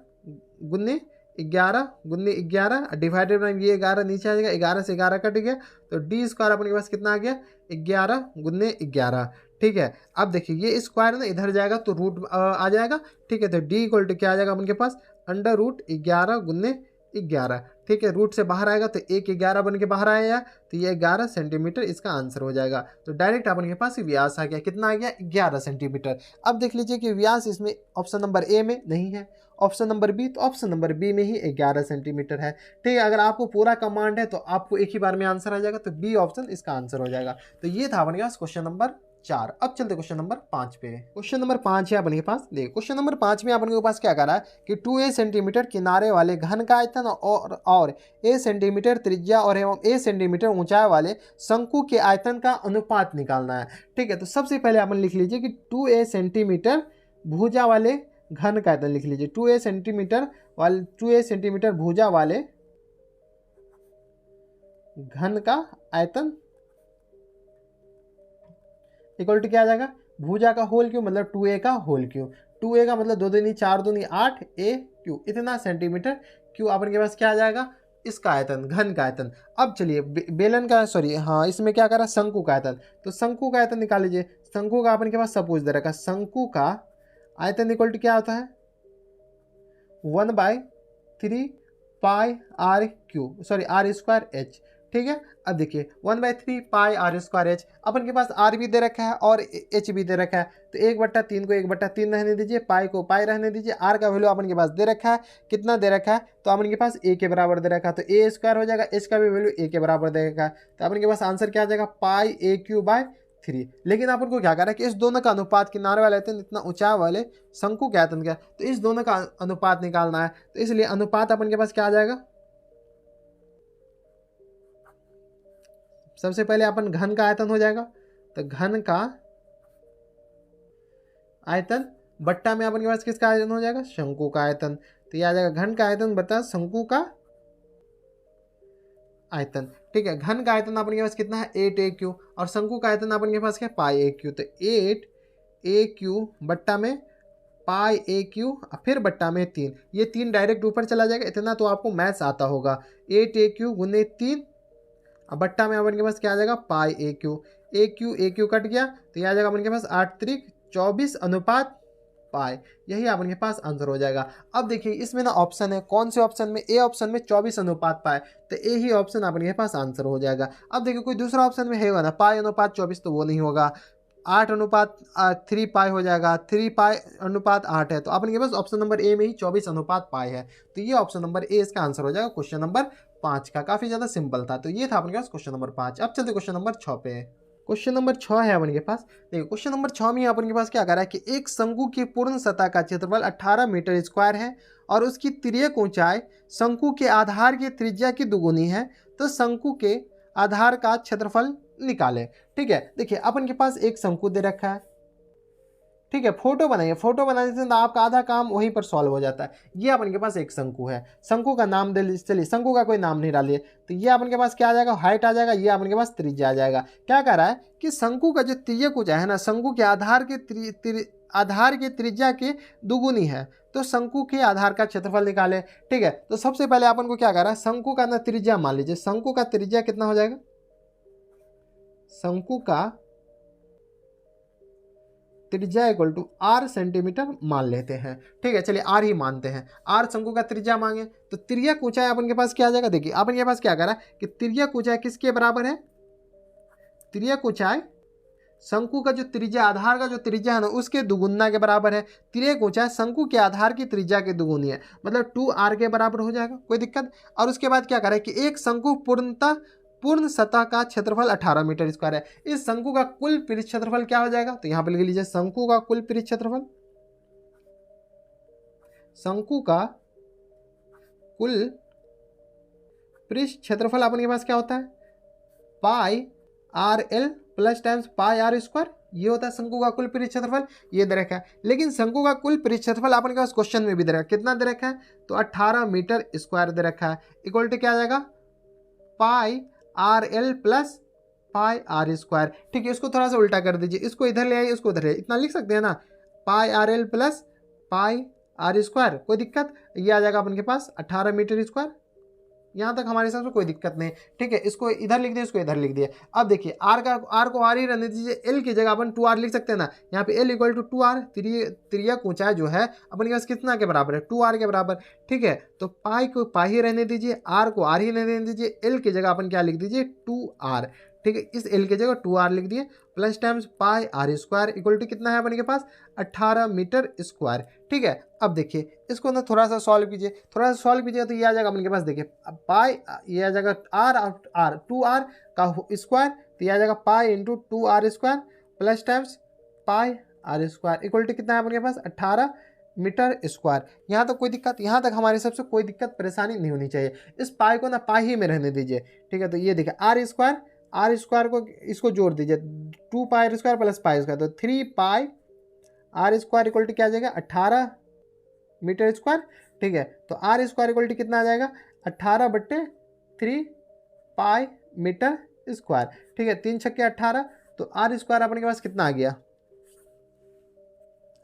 गुने 11 गुने 11 डिवाइडेड बाई ये 11 नीचे आ जाएगा, 11 से 11 कट गया, तो d² अपन के पास कितना आ गया 11 गुने 11। ठीक है, अब देखिए ये स्क्वायर ना इधर जाएगा तो रूट आ जाएगा। ठीक है, तो d इक्वल टू क्या आ जाएगा अपन के पास, √11 गुने 11। ठीक है, रूट से बाहर आएगा तो 1 11 बन के बाहर आएगा, तो ये 11 सेंटीमीटर इसका आंसर हो जाएगा। तो डायरेक्ट अपन के पास व्यास आ गया, कितना आ गया 11 सेंटीमीटर। अब देख लीजिए कि व्यास इसमें ऑप्शन नंबर ए में नहीं है, ऑप्शन नंबर बी, तो ऑप्शन नंबर बी में ही 11 सेंटीमीटर है। ठीक है, अगर आपको पूरा कमांड है तो आपको एक ही बार में आंसर आ जाएगा, तो बी ऑप्शन इसका आंसर हो जाएगा। तो ये था अपन के पास क्वेश्चन नंबर 4। अब चलते क्वेश्चन नंबर 5 पे। क्वेश्चन नंबर 5 है अपन के पास, देखिए क्वेश्चन नंबर 5 में अपन के पास क्या कर रहा है कि 2a सेंटीमीटर किनारे वाले घन का आयतन और a सेंटीमीटर त्रिज्या और एवं a सेंटीमीटर ऊंचाई वाले शंकु के आयतन का अनुपात निकालना है। ठीक है, तो सबसे पहले अपन लिख लीजिए कि 2a सेंटीमीटर भुजा वाले घन का आयतन लिख लीजिए, 2a सेंटीमीटर भुजा वाले घन का आयतन इक्वल टू क्या आ जाएगा, भुजा का होल क्यू मतलब 2a का होल क्यू। 2a का मतलब 2 दूनी 4 दूनी 8 a क्यू, इतना सेंटीमीटर क्यू अपन के पास क्या आ जाएगा, इसका आयतन, घन का आयतन। अब चलिए बेलन का हाँ इसमें क्या करा, शंकु का आयतन, तो शंकु का आयतन निकाल लीजिए। शंकु का अपन के पास सपोज दे रखा, शंकु का आयतन इक्वल टू क्या होता है 1/3 पाई r² h। ठीक है, अब देखिए 1/3 पाई r² h, अपन के पास r भी दे रखा है और h भी दे रखा है, तो 1/3 को 1/3 रहने दीजिए, पाई को पाई रहने दीजिए। r का वैल्यू अपन के पास दे रखा है, कितना दे रखा है, तो अपन के पास a के बराबर दे रखा है, तो a² हो जाएगा, h का भी वैल्यू a के बराबर दे रखा है, तो अपन के पास आंसर क्या आ जाएगा पाई a³/3। लेकिन अपन को क्या करा कि इस दोनों का अनुपात, किनारे वाले आयतन इतना ऊंचाई वाले शंकु के आयतन का, तो इस दोनों का अनुपात निकालना है, तो इसलिए अनुपात अपन के पास क्या आ जाएगा, सबसे पहले अपन घन का आयतन हो जाएगा, तो घन का आयतन बट्टा में अपन के पास किसका आयतन हो जाएगा, शंकु का आयतन। तो ये आ जाएगा घन का आयतन बता शंकु का आयतन। ठीक है, घन का आयतन अपन के पास कितना है 8a³ और शंकु का आयतन अपन के पास क्या पाई a³, तो 8a³ बट्टा में पाई a³ फिर बट्टा में 3, ये 3 डायरेक्ट ऊपर चला जाएगा, इतना तो आपको मैथ्स आता होगा। 8a³ गुने 3, अब बट्टा में अपन के पास क्या आ जाएगा पाई a³ कट गया, तो ये आ जाएगा अपन के पास 8×3=24 अनुपात पाई, यही अपन के पास आंसर हो जाएगा। अब देखिए इसमें ना ऑप्शन है, कौन से ऑप्शन में, ए ऑप्शन में 24 अनुपात पाई, तो ए ही ऑप्शन अपन के पास आंसर हो जाएगा। अब देखिए कोई दूसरा ऑप्शन में है ना पाई अनुपात 24, तो वो नहीं होगा, 8/3 पाई हो जाएगा, 3 पाई अनुपात 8 है, तो अपन के पास ऑप्शन नंबर ए में ही 24 अनुपात पाई है, तो ये ऑप्शन नंबर ए इसका आंसर हो जाएगा क्वेश्चन नंबर 5 का। काफी ज्यादा सिंपल था, तो ये था अपन के पास क्वेश्चन नंबर 5। अब चलते क्वेश्चन नंबर 6 पे। क्वेश्चन नंबर 6 है अपन के पास, देखिए क्वेश्चन नंबर 6 में अपन के पास क्या कर रहा है कि एक शंकु की पूर्ण सतह का क्षेत्रफल 18 मीटर स्क्वायर है और उसकी तिर्यक ऊंचाई शंकु के आधार की त्रिज्या की दुगुनी है, तो शंकु के आधार का क्षेत्रफल निकाले। ठीक है, देखिए अपन के पास एक शंकु दे रखा है, ठीक है, फोटो बनाइए, फोटो बनाने से तो आपका आधा काम वहीं पर सॉल्व हो जाता है। ये अपन के पास एक शंकु है, शंकु का नाम दे, चलिए शंकु का कोई नाम नहीं डालिए, तो ये अपन के पास क्या आ जाएगा, हाइट आ जाएगा, ये अपन के पास त्रिज्या आ जाएगा। क्या कह रहा है कि शंकु का जो तिर्यक ऊंचाई है ना, शंकु के आधार के त्रिज्या के दुगुनी है, तो शंकु के आधार का क्षेत्रफल निकाले। ठीक है, तो सबसे पहले अपन को क्या कर रहा है, शंकु का ना त्रिज्या मान लीजिए, शंकु का त्रिज्या कितना हो जाएगा, शंकु का त्रिज्या इक्वल टू आर सेंटीमीटर मान लेते हैं। ठीक है, चलिए आर ही मानते हैं, आर शंकु का त्रिज्या मांगे, तो तिर्यक ऊंचाई अपन के पास क्या आ जाएगा, देखिए अपन के पास क्या करा कि तिर्यक ऊंचाई किसके बराबर है, तिर्यक ऊंचाई शंकु का जो त्रिज्या, आधार का जो त्रिज्या है ना उसके दुगुना के बराबर है। तिर्यक ऊंचाई शंकु के आधार की त्रिज्या के दुगुनी है, मतलब 2r के बराबर हो जाएगा, कोई दिक्कत। और उसके बाद क्या करें कि एक शंकु पूर्ण सतह का क्षेत्रफल 18 मीटर स्क्वायर है, इस शंकु का कुल पृष्ठ क्षेत्रफल क्या हो जाएगा, तो यहां पर लिख लीजिए शंकु का कुल पृष्ठ क्षेत्रफल, शंकु का कुल पृष्ठ क्षेत्रफल अपन के पास क्या होता है, pi R L plus times pi are square, ये होता है शंकु का कुल पृष्ठ क्षेत्रफल, ये दे रखा है। लेकिन शंकु का कुल पृष्ठ क्षेत्रफल अपन के पास क्वेश्चन में भी दे रखा है, कितना दे रखा है, तो 18 मीटर स्क्वायर दे रखा है, इक्वल टू क्या आ जाएगा, pi R L plus pi are square. ठीक है, इसको थोड़ा सा उल्टा कर दीजिए, इसको इधर ले आइए, इसको उधर ले, इतना लिख सकते हैं ना, pi R L plus pi are square, कोई दिक्कत, ये आ जाएगा अपन के पास 18 मीटर स्क्वायर। यहाँ तक हमारे हिसाब से कोई दिक्कत नहीं। ठीक है, इसको इधर लिख दिए, इसको इधर लिख दिए। अब देखिए आर को आर ही रहने दीजिए, एल की जगह अपन 2r लिख सकते हैं ना, यहाँ पे एल इक्वल टू 2r, तिर्यक ऊंचाई जो है अपन के पास कितना के बराबर है, 2r के बराबर। ठीक है, तो पाई को पाई ही रहने दीजिए, आर को आर ही रहने दीजिए, एल की जगह अपन क्या लिख दीजिए 2r। ठीक है, इस एल की जगह 2r लिख दिए, plus times pi are square equal to कितना है अपन के पास 18 मीटर स्क्वायर। ठीक है, अब देखिए इसको ना थोड़ा सा सॉल्व कीजिए, थोड़ा सा सॉल्व कीजिएगा तो ये आ जाएगा अपन के पास, देखिए पाई, ये आ जाएगा आर 2r का स्क्वायर, तो ये आ जाएगा pi into 2r square plus times pi are square equal to कितना है अपन के पास 18 मीटर स्क्वायर। यहाँ तक कोई दिक्कत, यहाँ तक हमारे सबसे कोई दिक्कत परेशानी नहीं होनी चाहिए। इस पाई को ना पाई ही में रहने दीजिए। ठीक है, तो ये देखिए आर स्क्वायर को इसको जोड़ दीजिए, 2 pi square plus pi square, तो 3 पाई आर स्क्वायर इक्वल टू क्या आ जाएगा 18 मीटर स्क्वायर। ठीक है, तो आर स्क्वायर इक्वल टू कितना आ जाएगा 18/3 पाई मीटर स्क्वायर। ठीक है, 3 छक्के 18, तो आर स्क्वायर अपने के पास कितना आ गया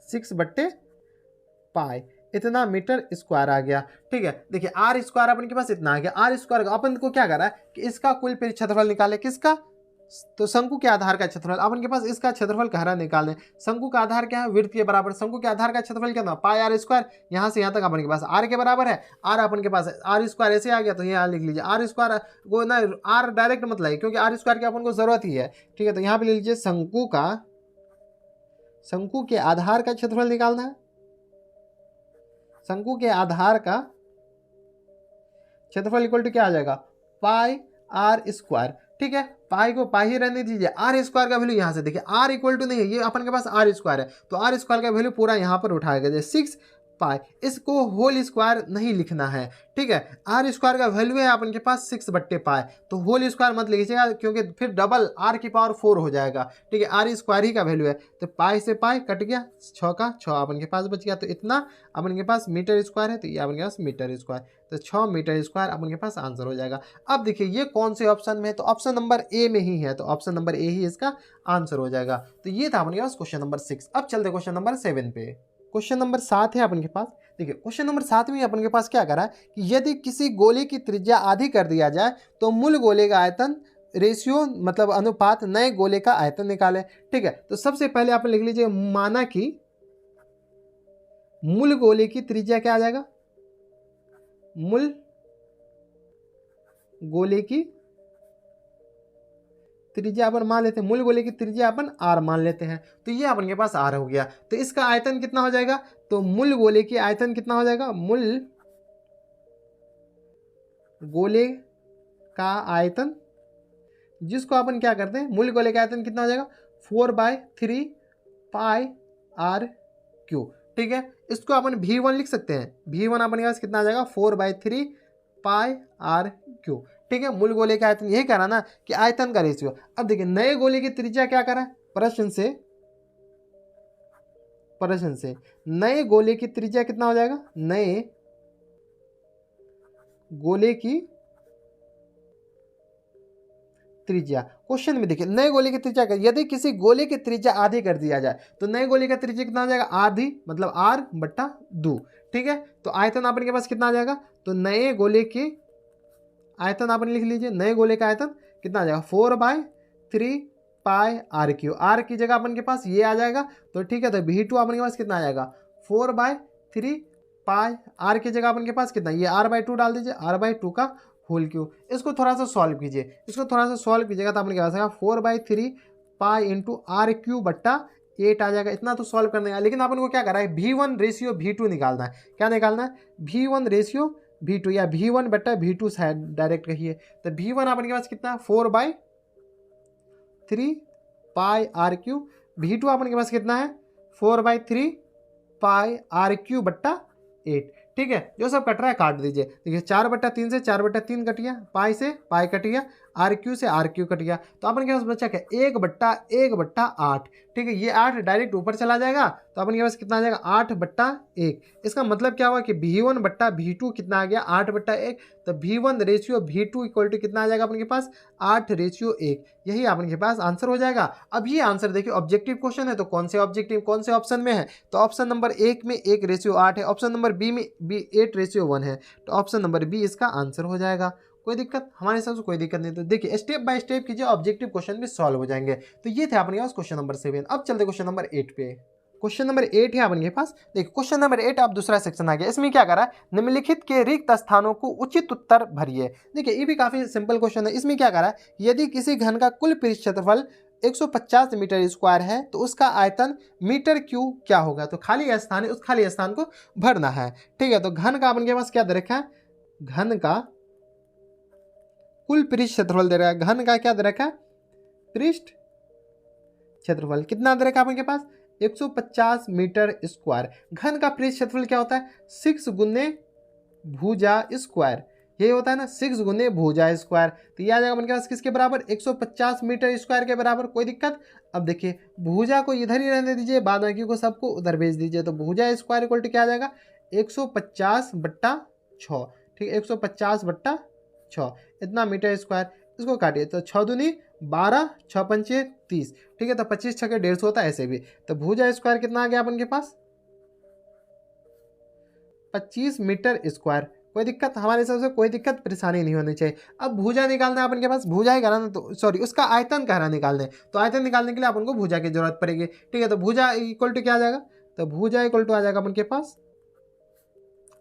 6/पाई, इतना मीटर स्क्वायर आ गया। ठीक है, देखिए आर स्क्वायर अपन के पास इतना आ गया। आर स्क्वायर अपन को क्या करा है कि इसका कुल पृष्ठ क्षेत्रफल निकाले, किसका, तो शंकु के आधार का क्षेत्रफल अपन के पास, इसका क्षेत्रफल कह निकालने। शंकु का आधार क्या है, वृत्त के बराबर, शंकु के आधार का क्षेत्रफल क्या था पाई आर स्क्वायर, यहाँ से यहाँ तक अपन के पास आर के बराबर है, आर अपन के पास आर स्क्वायर ऐसे आ गया, तो यहाँ लिख लीजिए आर स्क्वायर को ना, आर डायरेक्ट मत लाइए क्योंकि आर स्क्वायर की अपन को जरूरत ही है। ठीक है, तो यहाँ पे ले लीजिए शंकु के आधार का क्षेत्रफल निकालना है, शंकु के आधार का क्षेत्रफल इक्वल टू क्या आ जाएगा पाई आर स्क्वायर। ठीक है, पाई को पाई ही रहने दीजिए, आर स्क्वायर का वैल्यू यहाँ से देखिए आर इक्वल टू नहीं है, ये अपन के पास आर स्क्वायर है, तो आर स्क्वायर का वैल्यू पूरा यहाँ पर उठाया गया 6 पाई, इसको होल स्क्वायर नहीं लिखना है। ठीक है, आर स्क्वायर का वैल्यू है अपन के पास 6/पाई, तो होल स्क्वायर मत लिखिएगा क्योंकि फिर डबल आर की पावर 4 हो जाएगा। ठीक है, आर स्क्वायर ही का वैल्यू है, तो पाई से पाई कट गया, 6 का 6 अपन के पास बच गया, तो इतना अपन के पास मीटर स्क्वायर है, तो ये अपन के पास मीटर स्क्वायर, तो 6 मीटर स्क्वायर अपन के पास आंसर हो जाएगा। अब देखिए ये कौन से ऑप्शन में है, तो ऑप्शन नंबर ए में ही है, तो ऑप्शन नंबर ए ही इसका आंसर हो जाएगा। तो ये था अपन के पास क्वेश्चन नंबर 6। अब चलते क्वेश्चन नंबर 7 पे। क्वेश्चन नंबर 7 है अपन के पास, देखिए क्वेश्चन नंबर 7 में अपन के पास क्या करा है कि यदि किसी गोले की त्रिज्या आधी कर दिया जाए तो मूल गोले का आयतन रेशियो मतलब अनुपात नए गोले का आयतन निकाले। ठीक है, तो सबसे पहले आप लिख लीजिए, माना कि मूल गोले की त्रिज्या क्या आ जाएगा, मूल गोले की त्रिज्या अपन मान लेते हैं, मूल गोले की त्रिज्या अपन आर मान लेते हैं, तो ये अपन के पास आर हो गया। तो इसका आयतन कितना हो जाएगा, तो मूल गोले की आयतन कितना हो जाएगा, मूल गोले का आयतन, जिसको अपन क्या करते हैं, मूल गोले का आयतन कितना हो जाएगा 4/3 पाई आर क्यू। ठीक है, इसको अपन V1 लिख सकते हैं, V1 अपन के पास कितना आ जाएगा 4/3 पाई आर क्यू। ठीक है, मूल गोले का आयतन, यही करा ना कि आयतन का रेशियो। अब देखिए नए गोले की त्रिज्या क्या करा प्रश्न से, प्रश्न से नए गोले की त्रिज्या कितना हो जाएगा, नए गोले की त्रिज्या। क्वेश्चन में देखिए नए गोले की त्रिज्या का, यदि किसी गोले की त्रिज्या आधी कर दिया जाए तो नए गोले का त्रिज्या कितना हो जाएगा, आधी मतलब r बट्टा 2। ठीक है, तो आयतन आपन के पास कितना आ जाएगा, तो नए गोले के आयतन आपने लिख लीजिए, नए गोले का आयतन कितना आ जाएगा 4/3 पाई आर क्यू। आर की जगह अपन के पास ये आ जाएगा, तो ठीक है, तो V2 अपन के पास कितना आ जाएगा 4/3 पाई, आर की जगह अपन के पास कितना, ये r/2 डाल दीजिए, r/2 का होल क्यू। इसको थोड़ा सा सॉल्व कीजिए, इसको थोड़ा सा सॉल्व कीजिएगा तो अपन के पास आएगा 4/3 पाई इंटू आर क्यू बट्टा 8 आ जाएगा। इतना तो सॉल्व करने का, लेकिन अपन को क्या करा है, V1 रेशियो V2 निकालना है। क्या निकालना है, V1 रेशियो V2 या V1 बट्टा V2 शायद डायरेक्ट कहिए, तो V1 अपन के पास कितना 4/3 पाई आर क्यू, V2 अपन के पास कितना है 4/3 पाई आर क्यू बट्टा 8। ठीक है, जो सब कट रहा है काट दीजिए। देखिए 4/3 से 4/3 कट गया, पाई से पाई कट गया, आर क्यू से आर क्यू कट गया, तो अपन के पास बचा क्या 1/8। ठीक है, ये 8 डायरेक्ट ऊपर चला जाएगा, तो अपन के पास कितना आ जाएगा 8/1। इसका मतलब क्या हुआ कि V1 बट्टा V2 कितना आ गया 8/1, तो V1 ratio V2 equal to कितना आ जाएगा अपन के पास 8:1। यही अपन के पास आंसर हो जाएगा। अब ये आंसर देखिए ऑब्जेक्टिव क्वेश्चन है, तो कौन से ऑब्जेक्टिव कौन से ऑप्शन में है, तो ऑप्शन नंबर 1 में 1:8 है, ऑप्शन नंबर बी में 8:1 है, तो ऑप्शन नंबर बी इसका आंसर हो जाएगा। कोई दिक्कत, हमारे हिसाब से कोई दिक्कत नहीं। तो देखिए स्टेप बाय स्टेप कीजिए, ऑब्जेक्टिव क्वेश्चन भी सॉल्व हो जाएंगे। तो ये थे अपने पास क्वेश्चन नंबर 7। अब चलते क्वेश्चन नंबर 8 पे। क्वेश्चन नंबर 8 है अपने पास। देखिए क्वेश्चन नंबर 8 आप दूसरा सेक्शन आ गया। इसमें क्या करा है, निम्नलिखित के रिक्त स्थानों को उचित उत्तर भरिए। देखिए ये भी काफी सिंपल क्वेश्चन है। इसमें क्या करा है, यदि किसी घन का कुल पृष्ठ क्षेत्रफल 150 मीटर स्क्वायर है तो उसका आयतन मीटर क्यूब क्या होगा, तो खाली स्थान है, उस खाली स्थान को भरना है। ठीक है, तो घन का अपन के पास क्या दे रखा है, घन का कुल पृष्ठ क्षेत्रफल दे रखा है। घन का क्या दे रखा है, पृष्ठ क्षेत्रफल कितना दे रखा है अपन के पास 150 मीटर स्क्वायर। घन का पृष्ठ क्षेत्रफल क्या होता है 6 गुने भुजा स्क्वायर, ये होता है ना 6 गुने भुजा स्क्वायर। तो ये आ जाएगा अपन के पास किसके बराबर 150 मीटर स्क्वायर के बराबर। कोई दिक्कत। अब देखिए भुजा को इधर ही रहने दीजिए, बाद बाकी को सबको उधर भेज दीजिए, तो भुजा स्क्वायर इक्वल टू क्या आ जाएगा 150/6। ठीक है, 150/6 इतना मीटर स्क्वायर। इसको काटिए तो 6 दूनी 12, 6 पंचे 30। ठीक है, तो 25 छके 150 होता है ऐसे भी। तो भुजा स्क्वायर कितना आ गया अपन के पास 25 मीटर स्क्वायर। कोई दिक्कत, हमारे हिसाब से कोई दिक्कत परेशानी नहीं होनी चाहिए। अब भुजा निकालना है अपन के पास, भुजा ही कराना, तो सॉरी उसका आयतन कहना निकालना है, तो आयतन निकालने के लिए अपन को भुजा की जरूरत पड़ेगी। ठीक है, तो भुजा इक्वल टू क्या आ जाएगा, तो भुजा इक्वल टू आ जाएगा अपन के पास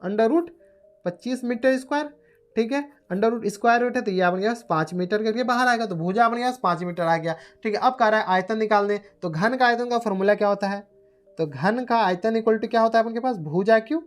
√25 मीटर स्क्वायर। ठीक है, अंडर स्क्वायर रूट है तो ये अपन के पास 5 मीटर करके बाहर आएगा, तो भुजा अपन के पास 5 मीटर आ गया। ठीक है, अब कह रहा है आयतन निकालने, तो घन का आयतन का फॉर्मूला क्या होता है, तो घन का आयतन इक्वल टू क्या होता है अपन के पास भुजा क्यू,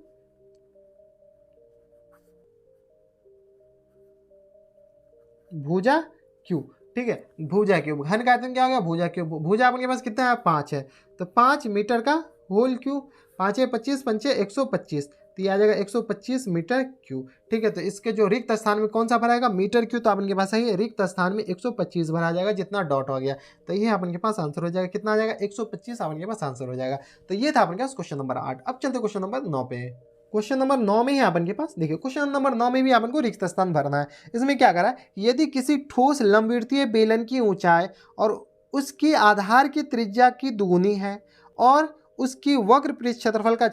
भुजा क्यू। ठीक है, भुजा क्यूब, घन का आयतन क्या हो गया भुजा क्यूब। भुजा अपन के पास कितना है 5 है, तो 5 मीटर का होल क्यूब, 5 25 पंचे 125, तो ये आ जाएगा 125 मीटर क्यूब। ठीक है, तो इसके जो रिक्त स्थान में कौन सा भराएगा मीटर क्यूब, तो अपन के पास है रिक्त स्थान में 125 भरा जाएगा जितना डॉट हो गया, तो ये अपन के पास आंसर हो जाएगा। कितना आ जाएगा 125 अपन के पास आंसर हो जाएगा। तो ये था अपन के पास क्वेश्चन नंबर 8। अब चलते क्वेश्चन नंबर 9 पे। क्वेश्चन नंबर 9 में ही अपन के पास देखिए, क्वेश्चन नंबर 9 में भी अपन को रिक्त स्थान भरना है। इसमें क्या करा है, यदि किसी ठोस लंबवृत्तीय बेलन की ऊंचाई और उसकी आधार की त्रिज्या की दुगुनी है और उसकी वक्र पृष्ठ क्षेत्रफल का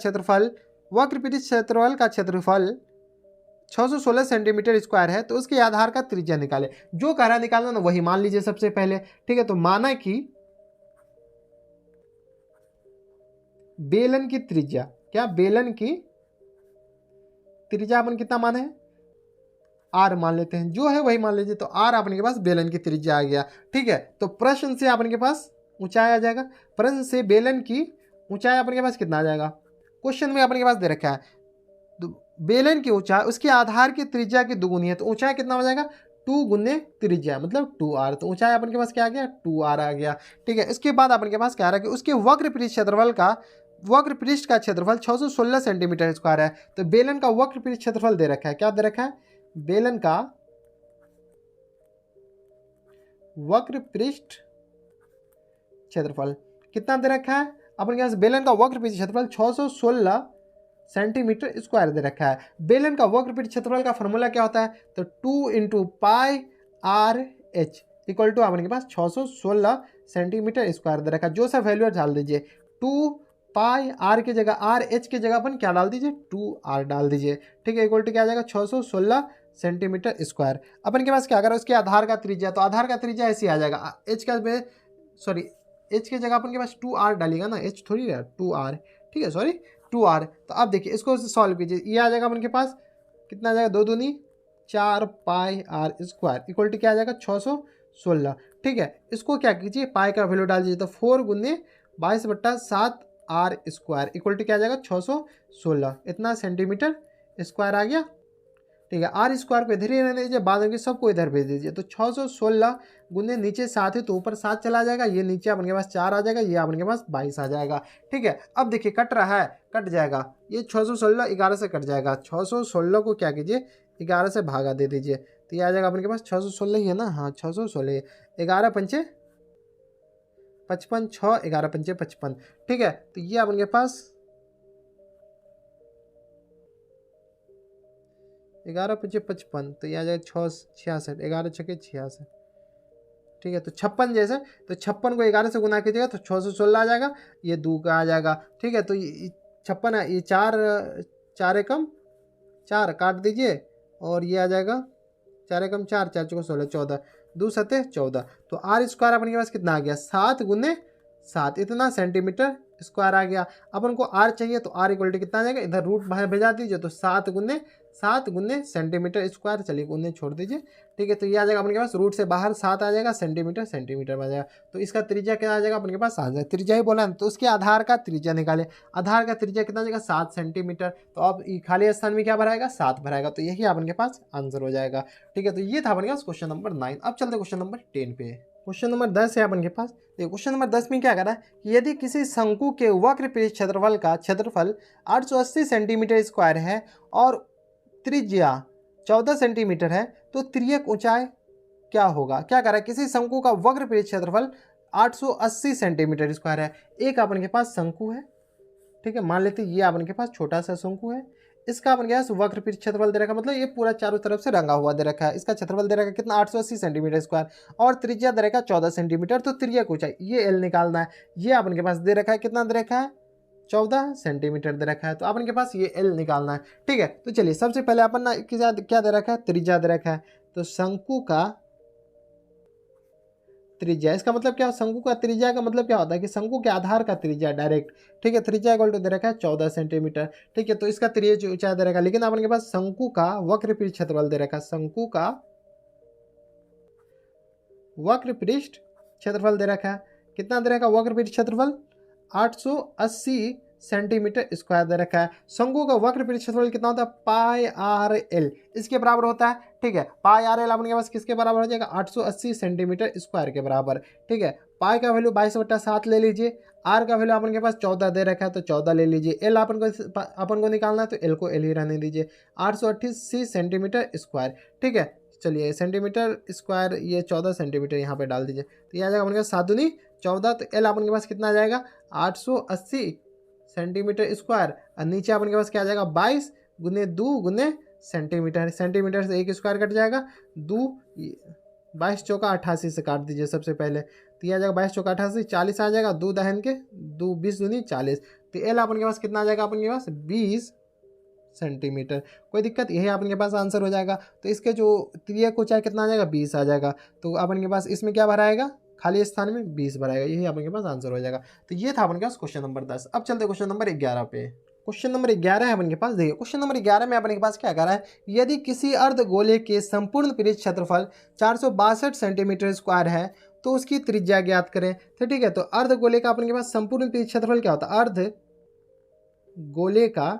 क्षेत्रफल 616 सेंटीमीटर स्क्वायर है, तो उसके आधार का त्रिज्या निकाले। जो कह रहा निकालना ना वही मान लीजिए सबसे पहले। ठीक है, तो माना कि बेलन की त्रिज्या, क्या बेलन की त्रिज्या अपन कितना माने हैं r मान लेते हैं, जो है वही मान लीजिए, तो r अपन के पास बेलन की त्रिज्या आ गया। ठीक है, तो प्रश्न से अपन के पास ऊंचाई आ जाएगा, प्रश्न से बेलन की ऊंचाई अपन के पास कितना आ जाएगा, क्वेश्चन में अपन के पास दे रखा है तो बेलन की ऊंचाई उसके आधार की त्रिज्या की दुगुनी है, तो ऊंचाई कितना हो जाएगा 2 गुने त्रिज्या मतलब 2r, तो ऊंचाई अपन के पास क्या आ गया 2r आ गया। ठीक है, इसके बाद अपन के पास क्या आ रहा है कि उसके वक्र पृष्ठ क्षेत्रफल का वक्र पृष्ठ का क्षेत्रफल 616 सेंटीमीटर स्क्वायर है, तो बेलन का वक्र पृष्ठ क्षेत्रफल दे रखा है। क्या दे रखा है, बेलन का वक्र पृष्ठ क्षेत्रफल कितना दे रखा है अपन के पास बेलन का वक्रपीय क्षेत्रफल 616 सेंटीमीटर स्क्वायर दे रखा है। बेलन का वक्रपीय क्षेत्रफल का फॉर्मूला क्या होता है, तो 2 into pi are H equal to अपन के पास 616 सेंटीमीटर स्क्वायर दे रखा है। जो सा वैल्यू डाल दीजिए, 2 पाई आर की जगह आर एच की जगह अपन क्या डाल दीजिए, 2r डाल दीजिए, ठीक है। इक्वल टू क्या आ जाएगा 616 सेंटीमीटर स्क्वायर। अपन के पास क्या अगर उसके आधार का त्रिज्या, तो आधार का त्रिज्या ऐसे आ जाएगा, एच का सॉरी एच की जगह अपन के पास 2r डालेगा ना, एच थोड़ी है 2r, ठीक है, सॉरी 2r। तो अब देखिए इसको सॉल्व कीजिए, ये आ जाएगा अपन के पास कितना आ जाएगा, 2 दूनी 4 पाई आर स्क्वायर इक्वल टू क्या आ जाएगा 616, ठीक है। इसको क्या कीजिए, पाई का वैल्यू डाल दीजिए, तो 4 गुने 22/7 आर स्क्वायर इक्वल टू क्या आ जाएगा 616, इतना सेंटीमीटर स्क्वायर आ गया, ठीक है। आर स्क्वायर को इधर ही रहने दीजिए, बाद में सबको इधर भेज दीजिए, तो 616 गुने नीचे 7 है तो ऊपर 7 चला जाएगा, ये नीचे अपन के पास 4 आ जाएगा, ये अपन के पास 22 आ जाएगा, ठीक है। अब देखिए कट रहा है, कट जाएगा, ये 616 11 से कट जाएगा, 616 को क्या कीजिए 11 से भागा दे दीजिए, तो ये आ जाएगा अपन के पास 616 ही है ना, हाँ 616, 11 पंचे 55, 6 11 पंचे 55, ठीक है। तो ये अपन के पास 11 पंचे 55, तो ये आ जाएगा 6 66, 11 छके 66, ठीक है। तो 56 जैसे, तो 56 को 11 से गुना कीजिएगा तो 616 आ जाएगा, ये 2 का आ जाएगा, ठीक है। तो ये 56 है, ये 4 एकम 4 काट दीजिए, और ये आ जाएगा 4 एकम 4, 4 चौको 16, 14, 2 सते 14, तो आर स्क्वायर अपन के पास कितना आ गया 7 गुने 7, इतना सेंटीमीटर स्क्वायर आ गया। अपन को आर चाहिए, तो आर इक्वल टू कितना आ जाएगा, इधर रूट बाहर भेजा दीजिए, तो 7 गुने सेंटीमीटर स्क्वायर, चलिए गुने छोड़ दीजिए, ठीक है। तो ये आ जाएगा अपन के पास, रूट से बाहर 7 आ जाएगा, सेंटीमीटर में आ जाएगा, तो इसका त्रिज्या क्या आ जाएगा अपन के पास, आ जाएगा त्रिज्या ही बोला है, तो उसके आधार का त्रिज्या निकाले, आधार का त्रिज्या कितना आ जाएगा 7 सेंटीमीटर, तो अब खाली स्थान में क्या भराएगा 7 भराएगा, तो यही अपन के पास आंसर हो जाएगा, ठीक है। तो ये था अपन के पास क्वेश्चन नंबर 9। अब चलते क्वेश्चन नंबर 10 पे। क्वेश्चन नंबर 10 है अपन के पास, देखिए क्वेश्चन नंबर 10 में क्या कर रहा है कि यदि किसी शंकु के वक्रपीय क्षेत्रफल का क्षेत्रफल 880 सेंटीमीटर स्क्वायर है और त्रिज्या 14 सेंटीमीटर है, तो तिर्यक ऊंचाई क्या होगा। क्या कर रहा है, किसी शंकु का वक्रपीय क्षेत्रफल 880 सेंटीमीटर स्क्वायर है, एक अपन के पास शंकु है, ठीक है, मान लेते ये अपन के पास छोटा सा शंकु है, इसका अपन के पास वक्रपीय क्षेत्रफल दे रखा है, मतलब ये पूरा चारों तरफ से रंगा हुआ दे रखा है, इसका क्षेत्रफल दे रखा है कितना 880 सेंटीमीटर स्क्वायर, और त्रिज्या दे रखा है 14 सेंटीमीटर, तो तिर्यक ऊंचाई ये एल निकालना है, ये अपन के पास दे रखा है कितना दे रखा है 14 सेंटीमीटर दे रखा है, तो अपन के पास ये एल निकालना है, ठीक है। तो चलिए सबसे पहले अपन ना क्या दे रखा है, त्रिज्या दे रखा है, तो शंकु का त्रिज्या, इसका मतलब क्या, शंकु का त्रिज्या का मतलब क्या होता है कि शंकु के आधार का त्रिज्या डायरेक्ट, ठीक है, त्रिज्या इक्वल टू दे रखा है 14 सेंटीमीटर, ठीक है। तो इसका त्रिज्या ऊंचाई दे रखा है, लेकिन अपन के पास शंकु का वक्रपीय क्षेत्रफल दे रखा है, शंकु का वक्रपीय क्षेत्रफल दे रखा है, कितना दे रखा है वक्रपीय क्षेत्रफल 880 सेंटीमीटर स्क्वायर दे रखा है। शंकु का वक्रपीय क्षेत्रफल कितना होता है पाई आर एल, इसके बराबर होता है, ठीक है। पाई आर एल अपन के पास किसके बराबर हो जाएगा 880 सेंटीमीटर स्क्वायर के बराबर, ठीक है। पाई का वैल्यू 22/7 ले लीजिए, आर का वैल्यू अपन के पास 14 दे रखा है, तो 14 ले लीजिए, एल अपन को निकालना है, तो एल को एल ही रहने दीजिए, 880 सेंटीमीटर स्क्वायर, ठीक है। चलिए सेंटीमीटर स्क्वायर, ये 14 सेंटीमीटर यहाँ पे डाल दीजिए, तो ये आ जाएगा अपन के पास 7 दूनी 14, तो एल अपन के पास कितना आ जाएगा 880 सेंटीमीटर स्क्वायर, और नीचे अपन के पास क्या आ जाएगा 22 गुने 2 गुने सेंटीमीटर, सेंटीमीटर से एक स्क्वायर कट जाएगा, 2 22 चौका 88 से काट दीजिए सबसे पहले, तो ये आ जाएगा 22 चौका 88, 40 आ जाएगा, 2 दहन के 2 20 दूनी 40, तो एल अपन के पास कितना आ जाएगा अपन के पास 20 सेंटीमीटर, कोई दिक्कत, यही अपन के पास आंसर हो जाएगा। तो इसके जो तिर्यक ऊंचाई कितना आ जाएगा 20 आ जाएगा, तो अपन के पास इसमें क्या भराएगा खाली स्थान में 20 भराएगा, यही अपन के पास आंसर हो जाएगा। तो ये था अपन के पास क्वेश्चन नंबर 10। अब चलते क्वेश्चन नंबर 11 पे। क्वेश्चन नंबर 11 है अपन के पास, देखिए क्वेश्चन नंबर 11 में अपन के पास क्या कर रहा है, यदि किसी अर्धगोले के संपूर्ण पृष्ठ क्षेत्रफल 462 सेंटीमीटर स्क्वायर है, तो उसकी त्रिज्या ज्ञात करें, तो ठीक है। तो अर्धगोले का अपन के पास संपूर्ण पृष्ठ क्षेत्रफल क्या होता है, अर्धगोले का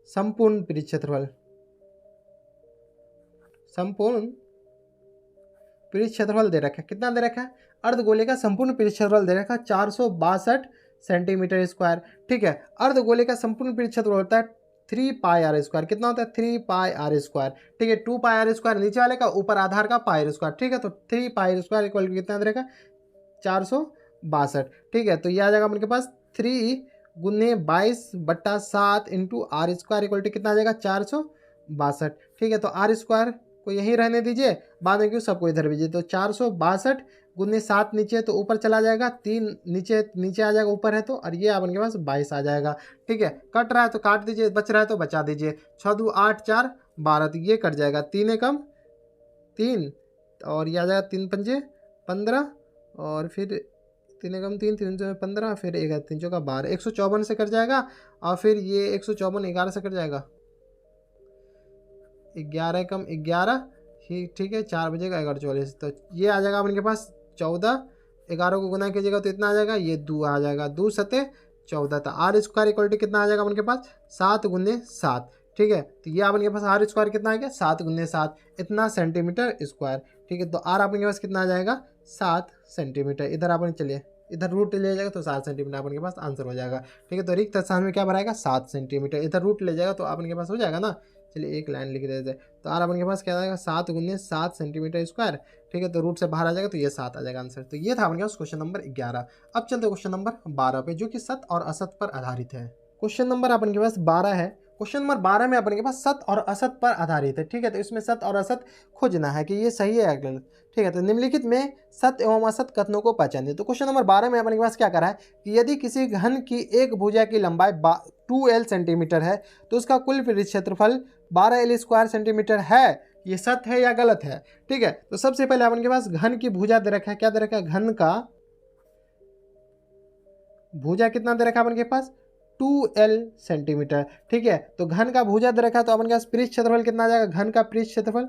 संपूर्ण पृष्ठ क्षेत्रफल, संपूर्ण पृष्ठ क्षेत्रफल दे रखा है, कितना दे रखा है, अर्धगोले का संपूर्ण पृष्ठ क्षेत्रफल दे रखा है 462 सेंटीमीटर स्क्वायर, ठीक है। अर्धगोले का संपूर्ण पृष्ठ क्षेत्रफल होता है 3 पाई आर स्क्वायर, कितना होता है 3 पाई आर स्क्वायर, ठीक है। 2 पाई आर स्क्वायर नीचे वाले का, ऊपर आधार का पाई स्क्वायर, ठीक है। तो 3 पाई स्क्वायर इक्वल कितना दे रखा 400 62, ठीक है। तो ये आ जाएगा अपने के पास 3 गुने 22/7 into R square equal to कितना आ जाएगा 462, ठीक है। तो आर स्क्वायर को यहीं रहने दीजिए, बाद में क्यों सबको इधर भेजिए। तो 462 गुने 7 नीचे तो ऊपर चला जाएगा, 3 नीचे नीचे आ जाएगा, ऊपर है तो, और ये अपन के पास 22 आ जाएगा, ठीक है। कट रहा है तो काट दीजिए, बच रहा है तो बचा दीजिए। 6 2 8 4 12, तो ये कट जाएगा, 3 एकम 3, और ये आ जाएगा 3 पंजे 15, और फिर 3 एकम 3 3 जो 15, फिर 1 3 चौका 12, 154 से कट जाएगा, और फिर ये 154 11 से कट जाएगा, 11 एकम 11, ठीक है। 4 बजेगा 11:44, तो ये आ जाएगा अपन के पास 14, 11 को गुना कीजिएगा तो इतना आ जाएगा, ये 2 आ जाएगा, 2 सते 14, तो आर स्क्वायर इक्वल टू कितना आ जाएगा अपन के पास 7 गुने 7, ठीक है। तो ये अपन के पास आर स्क्वायर कितना आ गया 7 गुने 7, इतना सेंटीमीटर स्क्वायर, ठीक है। तो आर अपन के पास कितना आ जाएगा 7 सेंटीमीटर। इधर अपन चलिए, इधर रूट ले जाएगा तो 7 सेंटीमीटर अपन के पास आंसर हो जाएगा, ठीक है। तो रिक्त स्थान में क्या भराएगा 7 सेंटीमीटर, इधर रूट ले जाएगा तो अपन के पास हो जाएगा ना। चलिए एक लाइन लिख देते हैं, तो आर अपन के पास क्या आएगा 7 गुने 7 सेंटीमीटर स्क्वायर, ठीक है। तो रूट से बाहर आ जाएगा तो ये 7 आ जाएगा आंसर। तो ये था अपन के पास क्वेश्चन नंबर 11। अब चलते हैं क्वेश्चन नंबर 12 पे, जो कि सत्य और असत्य पर आधारित है। क्वेश्चन नंबर अपन के पास 12 है। क्वेश्चन नंबर 12 में अपन के पास सत्य और असत्य पर आधारित है, ठीक है। तो इसमें सत्य और असत्य खोजना है कि ये सही है या गलत, ठीक है। तो निम्नलिखित में सत्य एवं असत्य कथनों को पहचानिए। तो क्वेश्चन नंबर 12 में अपन के पास क्या करा है कि यदि किसी घन की एक भुजा की लंबाई 2l सेंटीमीटर है तो उसका कुल पृष्ठ क्षेत्रफल 12l स्क्वायर सेंटीमीटर है, ये सत्य है या गलत है, ठीक है। तो सबसे पहले अपन के पास घन की भुजा दे रखा है, क्या दे रखा है, घन का भुजा कितना दे रखा है अपन के पास 2l सेंटीमीटर, ठीक है। तो घन का भुजा दे रखा है तो अपन के पास पृष्ठ क्षेत्रफल कितना आ जाएगा, घन का पृष्ठ क्षेत्रफल,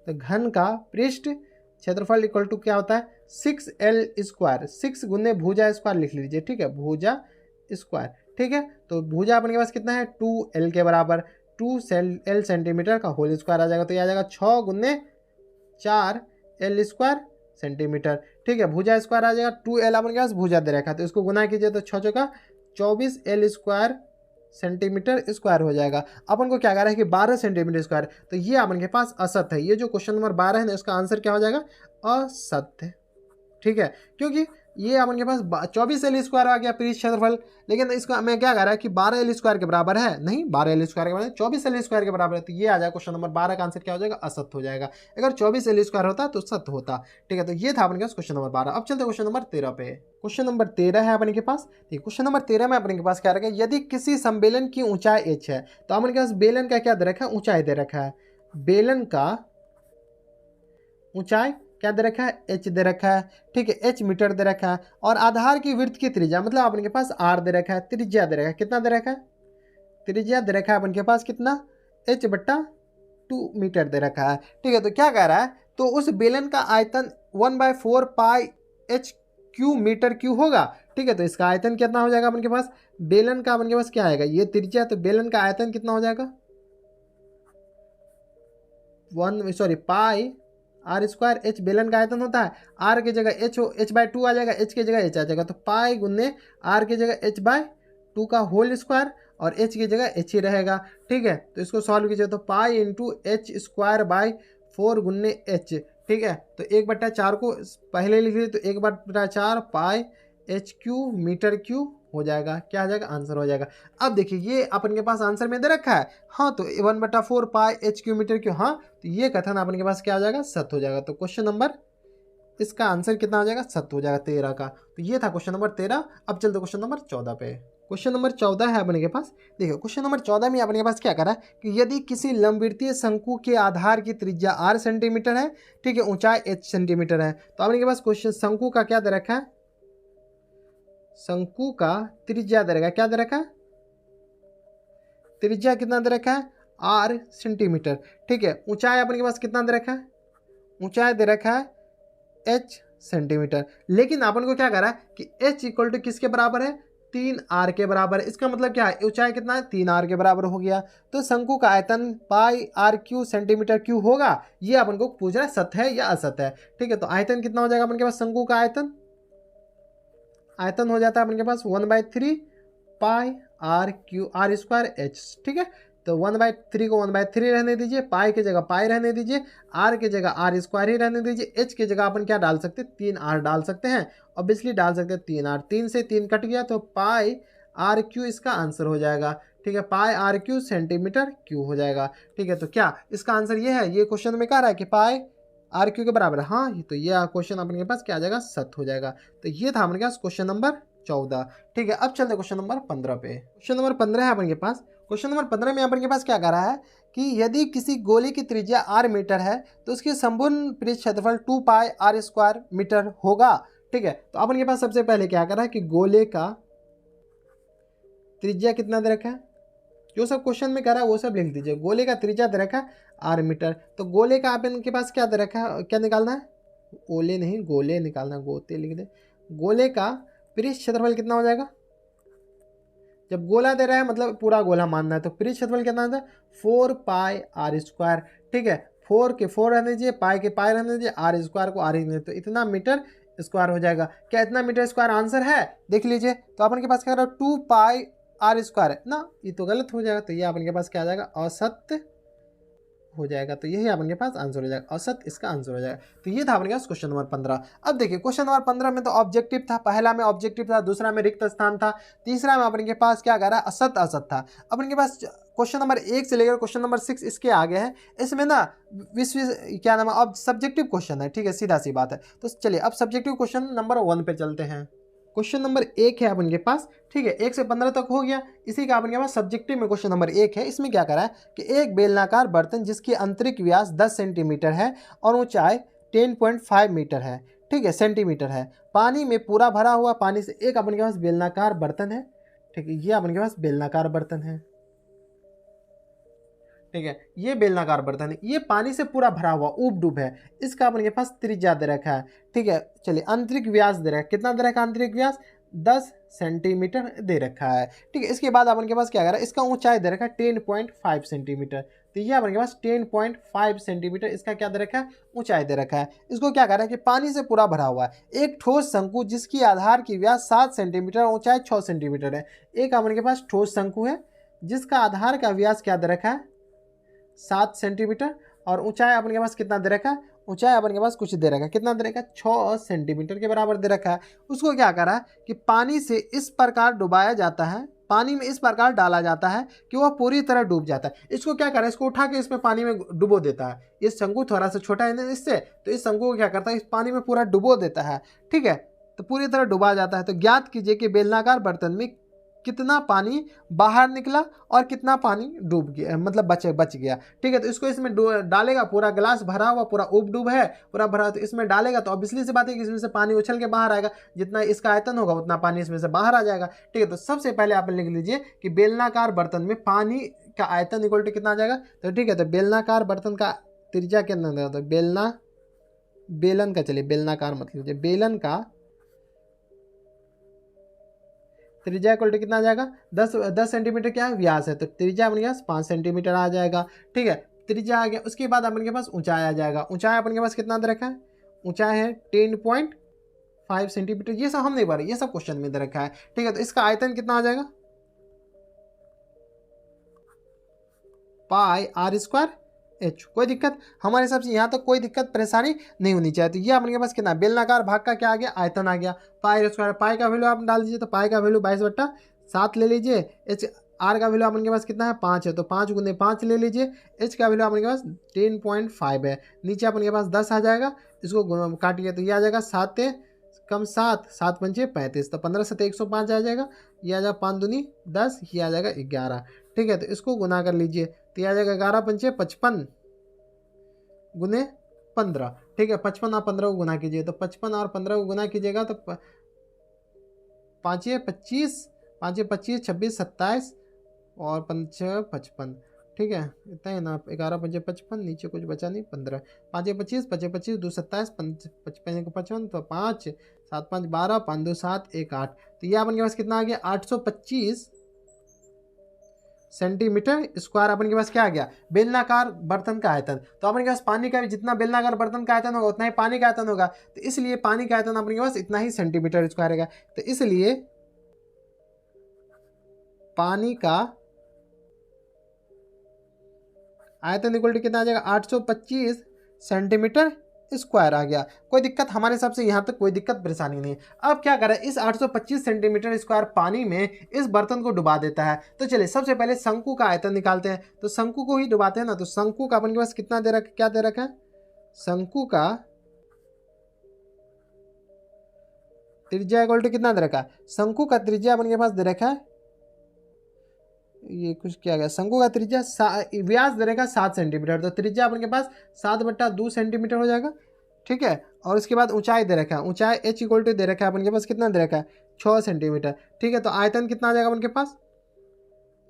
तो घन का पृष्ठ क्षेत्रफल इक्वल टू क्या होता है 6l स्क्वायर, 6 गुने भुजा स्क्वायर लिख लीजिए, ठीक है, भुजा स्क्वायर, ठीक है। तो भुजा अपन के पास कितना है 2l के बराबर, 2l सेंटीमीटर का होल स्क्वायर आ जाएगा, तो ये आ जाएगा 6 गुने 4l स्क्वायर सेंटीमीटर, ठीक है। भुजा स्क्वायर आ जाएगा 2l अपन के पास भुजा दे रखा है तो इसको गुना कीजिए तो 6 चौका 24l स्क्वायर सेंटीमीटर स्क्वायर हो जाएगा। अपन को क्या कह रहा है कि 12 सेंटीमीटर स्क्वायर, तो ये अपन के पास असत्य है। ये जो क्वेश्चन नंबर 12 है ना, इसका आंसर क्या हो जाएगा असत्य, ठीक है। क्योंकि ये अपन के पास 24l स्क्वायर आ गया पृष्ठ क्षेत्रफल, लेकिन इसका हमें क्या कह रहा है कि 12l स्क्वायर के बराबर है, नहीं 12l स्क्वायर के बराबर 24l स्क्वायर के बराबर है, तो ये आ जाएगा क्वेश्चन नंबर 12 का आंसर क्या हो जाएगा असत्य हो जाएगा। अगर 24l स्क्वायर होता तो सत्य होता, ठीक है। तो ये था अपन के पास क्वेश्चन नंबर 12। अब चलते क्वेश्चन नंबर 13 पे। क्वेश्चन नंबर 13 है अपन के पास, क्वेश्चन नंबर 13 में अपन के पास क्या रखा है, यदि किसी संबेलन की ऊंचाई h है तो अपन के पास बेलन का क्या दे रखा है ऊंचाई दे रखा है, बेलन का ऊंचाई क्या दे रखा है h दे रखा है, ठीक है, h मीटर दे रखा है, और आधार की वृत्त की त्रिज्या मतलब अपन के पास r दे रखा है, त्रिज्या दे रखा है, कितना दे रखा है त्रिज्या दे रखा है अपन के पास कितना h/2 मीटर दे रखा है, ठीक है। तो क्या कह रहा है, तो उस बेलन का आयतन 1/4 पाई h क्यू मीटर क्यू होगा, ठीक है। तो इसका आयतन कितना हो जाएगा अपन के पास, बेलन का अपन के पास क्या आएगा ये त्रिज्या, तो बेलन का आयतन कितना हो जाएगा पाई आर स्क्वायर, एच बेलन का आयतन होता है, आर की जगह h/2 आ जाएगा, h की जगह h आ जाएगा, तो पाई गुने आर की जगह h/2 का होल स्क्वायर, और h की जगह h ही रहेगा, ठीक है। तो इसको सॉल्व कीजिए तो pi into H square by 4 गुने h, ठीक है। तो 1/4 को पहले लिख लीजिए, तो 1/4 पाई h क्यू मीटर क्यू हो जाएगा, क्या आ जाएगा आंसर हो जाएगा। अब देखिए ये अपन के पास आंसर में दे रखा है, हाँ, तो 1/4 पाई h क्यू मीटर क्यू, हाँ, तो ये कथन अपन के पास क्या आ जाएगा सत्य हो जाएगा। तो क्वेश्चन नंबर इसका आंसर कितना हो जाएगा सत्य हो जाएगा 13 का। तो ये था क्वेश्चन नंबर 13। अब चलते क्वेश्चन नंबर 14 पे। क्वेश्चन नंबर 14 है अपने के पास, देखिए क्वेश्चन नंबर 14 में अपने के पास क्या करा है कि यदि किसी लंबवृत्तीय शंकु के आधार की त्रिज्या r सेंटीमीटर है, ठीक है, ऊंचाई h सेंटीमीटर है, तो अपने के पास क्वेश्चन शंकु का क्या दे रखा है, शंकु का त्रिज्या दे रखा है, क्या दे रखा है त्रिज्या कितना दे रखा है r सेंटीमीटर, ठीक है। ऊंचाई अपने के पास कितना दे रखा है, ऊंचाई दे रखा है h सेंटीमीटर, लेकिन अपन को क्या करा है कि h इक्वल टू किसके बराबर है 3r के बराबर है। इसका मतलब क्या है ऊंचाई कितना है 3r के बराबर हो गया, तो शंकु का आयतन पाई r क्यू सेंटीमीटर क्यू होगा। ये अपन को पूछ रहा है सत्य है या असत्य है, ठीक है। तो आयतन कितना हो जाएगा अपन के पास, शंकु का आयतन हो जाता है अपन के पास 1/3 पाई r Q r square h, ठीक है। तो 1/3 को 1/3 रहने दीजिए, पाई की जगह पाई रहने दीजिए, आर की जगह आर स्क्वायर ही रहने दीजिए, एच की जगह अपन क्या डाल सकते हैं 3r डाल सकते हैं, ऑब्वियसली डाल सकते हैं 3r, 3 से 3 कट गया तो पाई आर क्यू इसका आंसर हो जाएगा। ठीक है, pi are Q centimetre cube हो जाएगा। ठीक है, तो क्या इसका आंसर ये है, ये क्वेश्चन में कह रहा है कि पाई आर क्यू के बराबर है। हाँ, तो ये क्वेश्चन अपने पास क्या आ जाएगा, सत्य हो जाएगा। तो ये था अपने पास क्वेश्चन नंबर 14। ठीक है, अब चलते क्वेश्चन नंबर 15 पे। क्वेश्चन नंबर 15 है अपन के पास। क्वेश्चन नंबर 15 में अपन के पास क्या कह रहा है कि यदि किसी गोले की त्रिज्या r मीटर है तो उसकी संपूर्ण पृष्ठ क्षेत्रफल 2 पाई r स्क्वायर मीटर होगा। ठीक है, तो अपन के पास सबसे पहले क्या कर रहा है कि गोले का त्रिज्या कितना दे रखा है, जो सब क्वेश्चन में कह रहा है वो सब लिख दीजिए। गोले का त्रिज्या दे रखा है r मीटर, तो गोले का अपन के पास क्या दे रखा है, क्या निकालना है, ओले नहीं गोले निकालना, गोते लिख दे। गोले का पृष्ठ क्षेत्रफल कितना हो जाएगा, जब गोला दे रहा है मतलब पूरा गोला मानना है, तो पृष्ठ क्षेत्रफल कितना होता है 4 पाई आर स्क्वायर। ठीक है, 4 के 4 रहने दीजिए, पाई के पाई रहने दीजिए, आर स्क्वायर को आर ही नहीं, तो इतना मीटर स्क्वायर हो जाएगा। क्या इतना मीटर स्क्वायर आंसर है, देख लीजिए। तो अपन के पास क्या 2 पाई आर स्क्वायर है ना, ये तो गलत हो जाएगा, तो ये अपन के पास क्या आ जाएगा, असत्य हो जाएगा। तो यही अपन के पास आंसर हो जाएगा, असत इसका आंसर हो जाएगा। तो ये था अपन के पास क्वेश्चन नंबर 15। अब देखिए क्वेश्चन नंबर 15 में तो ऑब्जेक्टिव था, पहला में ऑब्जेक्टिव था, दूसरा में रिक्त स्थान था, तीसरा में अपन के पास क्या कह रहा है, असत असत था। अपन के पास क्वेश्चन नंबर 1 से लेकर क्वेश्चन नंबर 6 इसके आगे है। इसमें ना विश्व क्या नाम है, अब सब्जेक्टिव क्वेश्चन है। ठीक है, सीधा सी बात है। तो चलिए अब सब्जेक्टिव क्वेश्चन नंबर 1 पे चलते हैं। क्वेश्चन नंबर 1 है अपन के पास। ठीक है, 1 से 15 तक हो गया। इसी का अपन के पास सब्जेक्टिव में क्वेश्चन नंबर 1 है। इसमें क्या करा है कि एक बेलनाकार बर्तन जिसकी आंतरिक व्यास 10 सेंटीमीटर है और ऊंचाई 10.5 मीटर है, ठीक है, सेंटीमीटर है, पानी में पूरा भरा हुआ, पानी से एक अपन के पास बेलनाकार बर्तन है। ठीक है, ये अपन के पास बेलनाकार बर्तन है। ठीक है, ये बेलनाकार बर्तन है, ये पानी से पूरा भरा हुआ उब डूब है, इसका अपन के पास त्रिज्या दे रखा है। ठीक है, चलिए आंतरिक व्यास दे रखा है, कितना दे रखा है आंतरिक व्यास 10 सेंटीमीटर दे रखा है। ठीक है, इसके बाद अपन के पास क्या कर रहा है, इसका ऊंचाई दे रखा है 10.5 सेंटीमीटर। तो ये अपन के पास 10.5 सेंटीमीटर इसका क्या दे रखा है, ऊंचाई दे रखा है। इसको क्या कर रहा है कि पानी से पूरा भरा हुआ है। एक ठोस शंकु जिसकी आधार की व्यास 7 सेंटीमीटर ऊंचाई 6 सेंटीमीटर है। एक अपन के पास ठोस शंकु है जिसका आधार का व्यास क्या दे रखा है 7 सेंटीमीटर और ऊंचाई अपन के पास कितना दे रखा है, ऊंचाई अपन के पास कुछ दे रखा है, कितना दे रखा है 6 सेंटीमीटर के बराबर दे रखा है। उसको क्या करा है कि पानी से इस प्रकार डुबाया जाता है, पानी में इस प्रकार डाला जाता है कि वह पूरी तरह डूब जाता है। इसको क्या करा है, इसको उठा के इसमें पानी में डुबो देता है। ये शंकु थोड़ा सा छोटा है ना इससे, तो इस शंकु को क्या करता है, इस पानी में पूरा डुबो देता है। ठीक है, तो पूरी तरह डुबा जाता है। तो ज्ञात कीजिए कि बेलनाकार बर्तन में कितना पानी बाहर निकला और कितना पानी डूब गया, मतलब बच गया। ठीक है, तो इसको इसमें डालेगा, पूरा गिलास भरा हुआ, पूरा उब डूब है, पूरा भरा, तो इसमें डालेगा तो ऑब्वियसली सी बात है कि इसमें से पानी उछल के बाहर आएगा, जितना इसका आयतन होगा उतना पानी इसमें से बाहर आ जाएगा। ठीक है, तो सबसे पहले आप लिख लीजिए कि बेलनाकार बर्तन में पानी का आयतन इक्वल टू कितना आ जाएगा। तो ठीक है, तो बेलनाकार बर्तन का त्रिज्या कितना देगा, तो बेलन का, चलिए बेलनाकार मत लीजिए, बेलन का त्रिज्या इक्वल टू कितना आ जाएगा 10 सेंटीमीटर क्या है व्यास है, तो त्रिज्या अपने पास 5 सेंटीमीटर आ जाएगा। ठीक है, त्रिज्या आ गया। उसके बाद अपन के पास ऊंचाई आ जाएगा। ऊंचाई अपन के पास कितना दे रखा है, ऊंचाई है 10.5 सेंटीमीटर। ये सब हम नहीं पढ़ रहे, ये सब क्वेश्चन में दे रखा है। ठीक है, तो इसका आयतन कितना आ जाएगा पाई आर स्क्वायर एच। कोई दिक्कत हमारे हिसाब से यहाँ तक कोई दिक्कत परेशानी नहीं होनी चाहिए। तो ये अपने पास कितना बेलनाकार भाग का क्या आ गया, आयतन आ गया पाई स्क्वायर। पाई का वैल्यू आप डाल दीजिए, तो पाई का वैल्यू 22/7 ले लीजिए। एच आर का वैल्यू अपने के पास कितना है 5 है, तो 5 × 5 ले लीजिए। एच का वैल्यू अपने के पास 10.5 है, नीचे अपने के पास 10 आ जाएगा, इसको काटिए तो ये आ जाएगा 7 कम 7, 7 पंचे 35, तो 15 से 105 आ जाएगा। ये आ जाएगा 5 दूनी 10, ये आ जाएगा 11। ठीक है, तो इसको गुना कर लीजिए, तो ये आ जाएगा 11 पंचे 55 गुने 15। ठीक है, 55 और 15 को गुना कीजिए, तो 55 और 15 को गुना कीजिएगा तो 5 25, 5 25 26 27 और 5 55। ठीक है, इतना ही ना, 11 5 55, नीचे कुछ बचा नहीं, 15, 5 25 5 25 2 27 55 55, तो 5 7 5 12 5 2 7 1 8। तो ये अपन के पास कितना आ गया 825 सेंटीमीटर स्क्वायर अपन के पास क्या आ गया बेलनाकार बर्तन का आयतन। तो अपन के पास पानी का भी जितना बेलनाकार बर्तन का आयतन होगा उतना ही पानी का आयतन होगा, तो इसलिए पानी का आयतन अपन के पास इतना ही सेंटीमीटर स्क्वायर रहेगा। तो इसलिए पानी का आयतन इक्वल टू कितना आ जाएगा 825 सेंटीमीटर स्क्वायर आ गया। कोई दिक्कत हमारे हिसाब से यहाँ तक कोई दिक्कत परेशानी नहीं। अब क्या करें, इस 825 सेंटीमीटर स्क्वायर पानी में इस बर्तन को डुबा देता है। तो चलिए सबसे पहले शंकु का आयतन निकालते हैं। तो शंकु को ही डुबाते हैं ना। तो शंकु का अपन के पास कितना दे रखा, क्या दे रखा है, शंकु का त्रिज्या इक्वल टू कितना दे रखा है, शंकु का त्रिज्या अपन के पास दे रखा है, ये कुछ क्या गया, शंकु का त्रिज्या व्यास दे रखा 7 सेंटीमीटर। तो त्रिज्या अपन के पास 7/2 सेंटीमीटर हो जाएगा। ठीक है, और उसके बाद ऊंचाई दे रखा है, ऊंचाई h इक्वल टू दे रखा है अपन के पास, कितना दे रखा है 6 सेंटीमीटर। ठीक है, तो आयतन कितना आ जाएगा अपन के पास,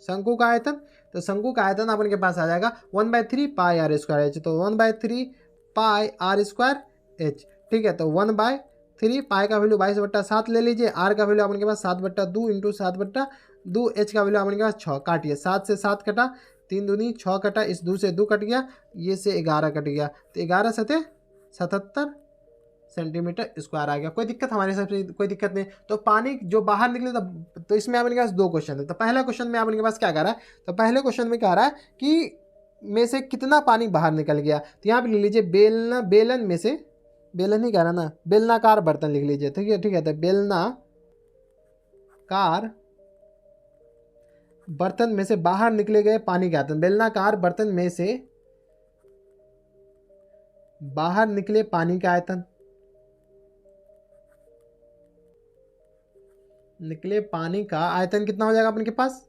शंकु का आयतन। तो शंकु का आयतन अपन के पास आ जाएगा 1/3 पाई आर स्क्वायर एच। तो 1/3 पाई आर स्क्वायर एच। ठीक है, तो 1/3 पाई का वैल्यू 22/7 ले लीजिए, आर का वैल्यू अपन के पास 7/2 इंटू 7/2, एच का वैल्यू अपन के पास 6। काटिए, 7 से 7 कटा, 3 दूनी 6 कटा, इस 2 से 2 कट गया, ये से 11 कट गया। तो 11 सतह 77 सेंटीमीटर स्क्वायर आ गया। कोई दिक्कत हमारे हिसाब से कोई दिक्कत नहीं। तो पानी जो बाहर निकले तो इसमें अपने पास 2 क्वेश्चन है। तो पहला क्वेश्चन में अपने पास क्या कह रहा है, तो पहले क्वेश्चन में कह रहा है कि में से कितना पानी बाहर निकल गया। तो यहाँ पे लिख लीजिए बेलन में से, बेलन ही कह रहा ना, बेलनाकार बर्तन लिख लीजिए। ठीक है, ठीक है, तो बेलनाकार बर्तन में से बाहर निकले गए पानी का आयतन, बेलनाकार बर्तन में से बाहर निकले पानी का आयतन, निकले पानी का आयतन कितना हो जाएगा अपन के पास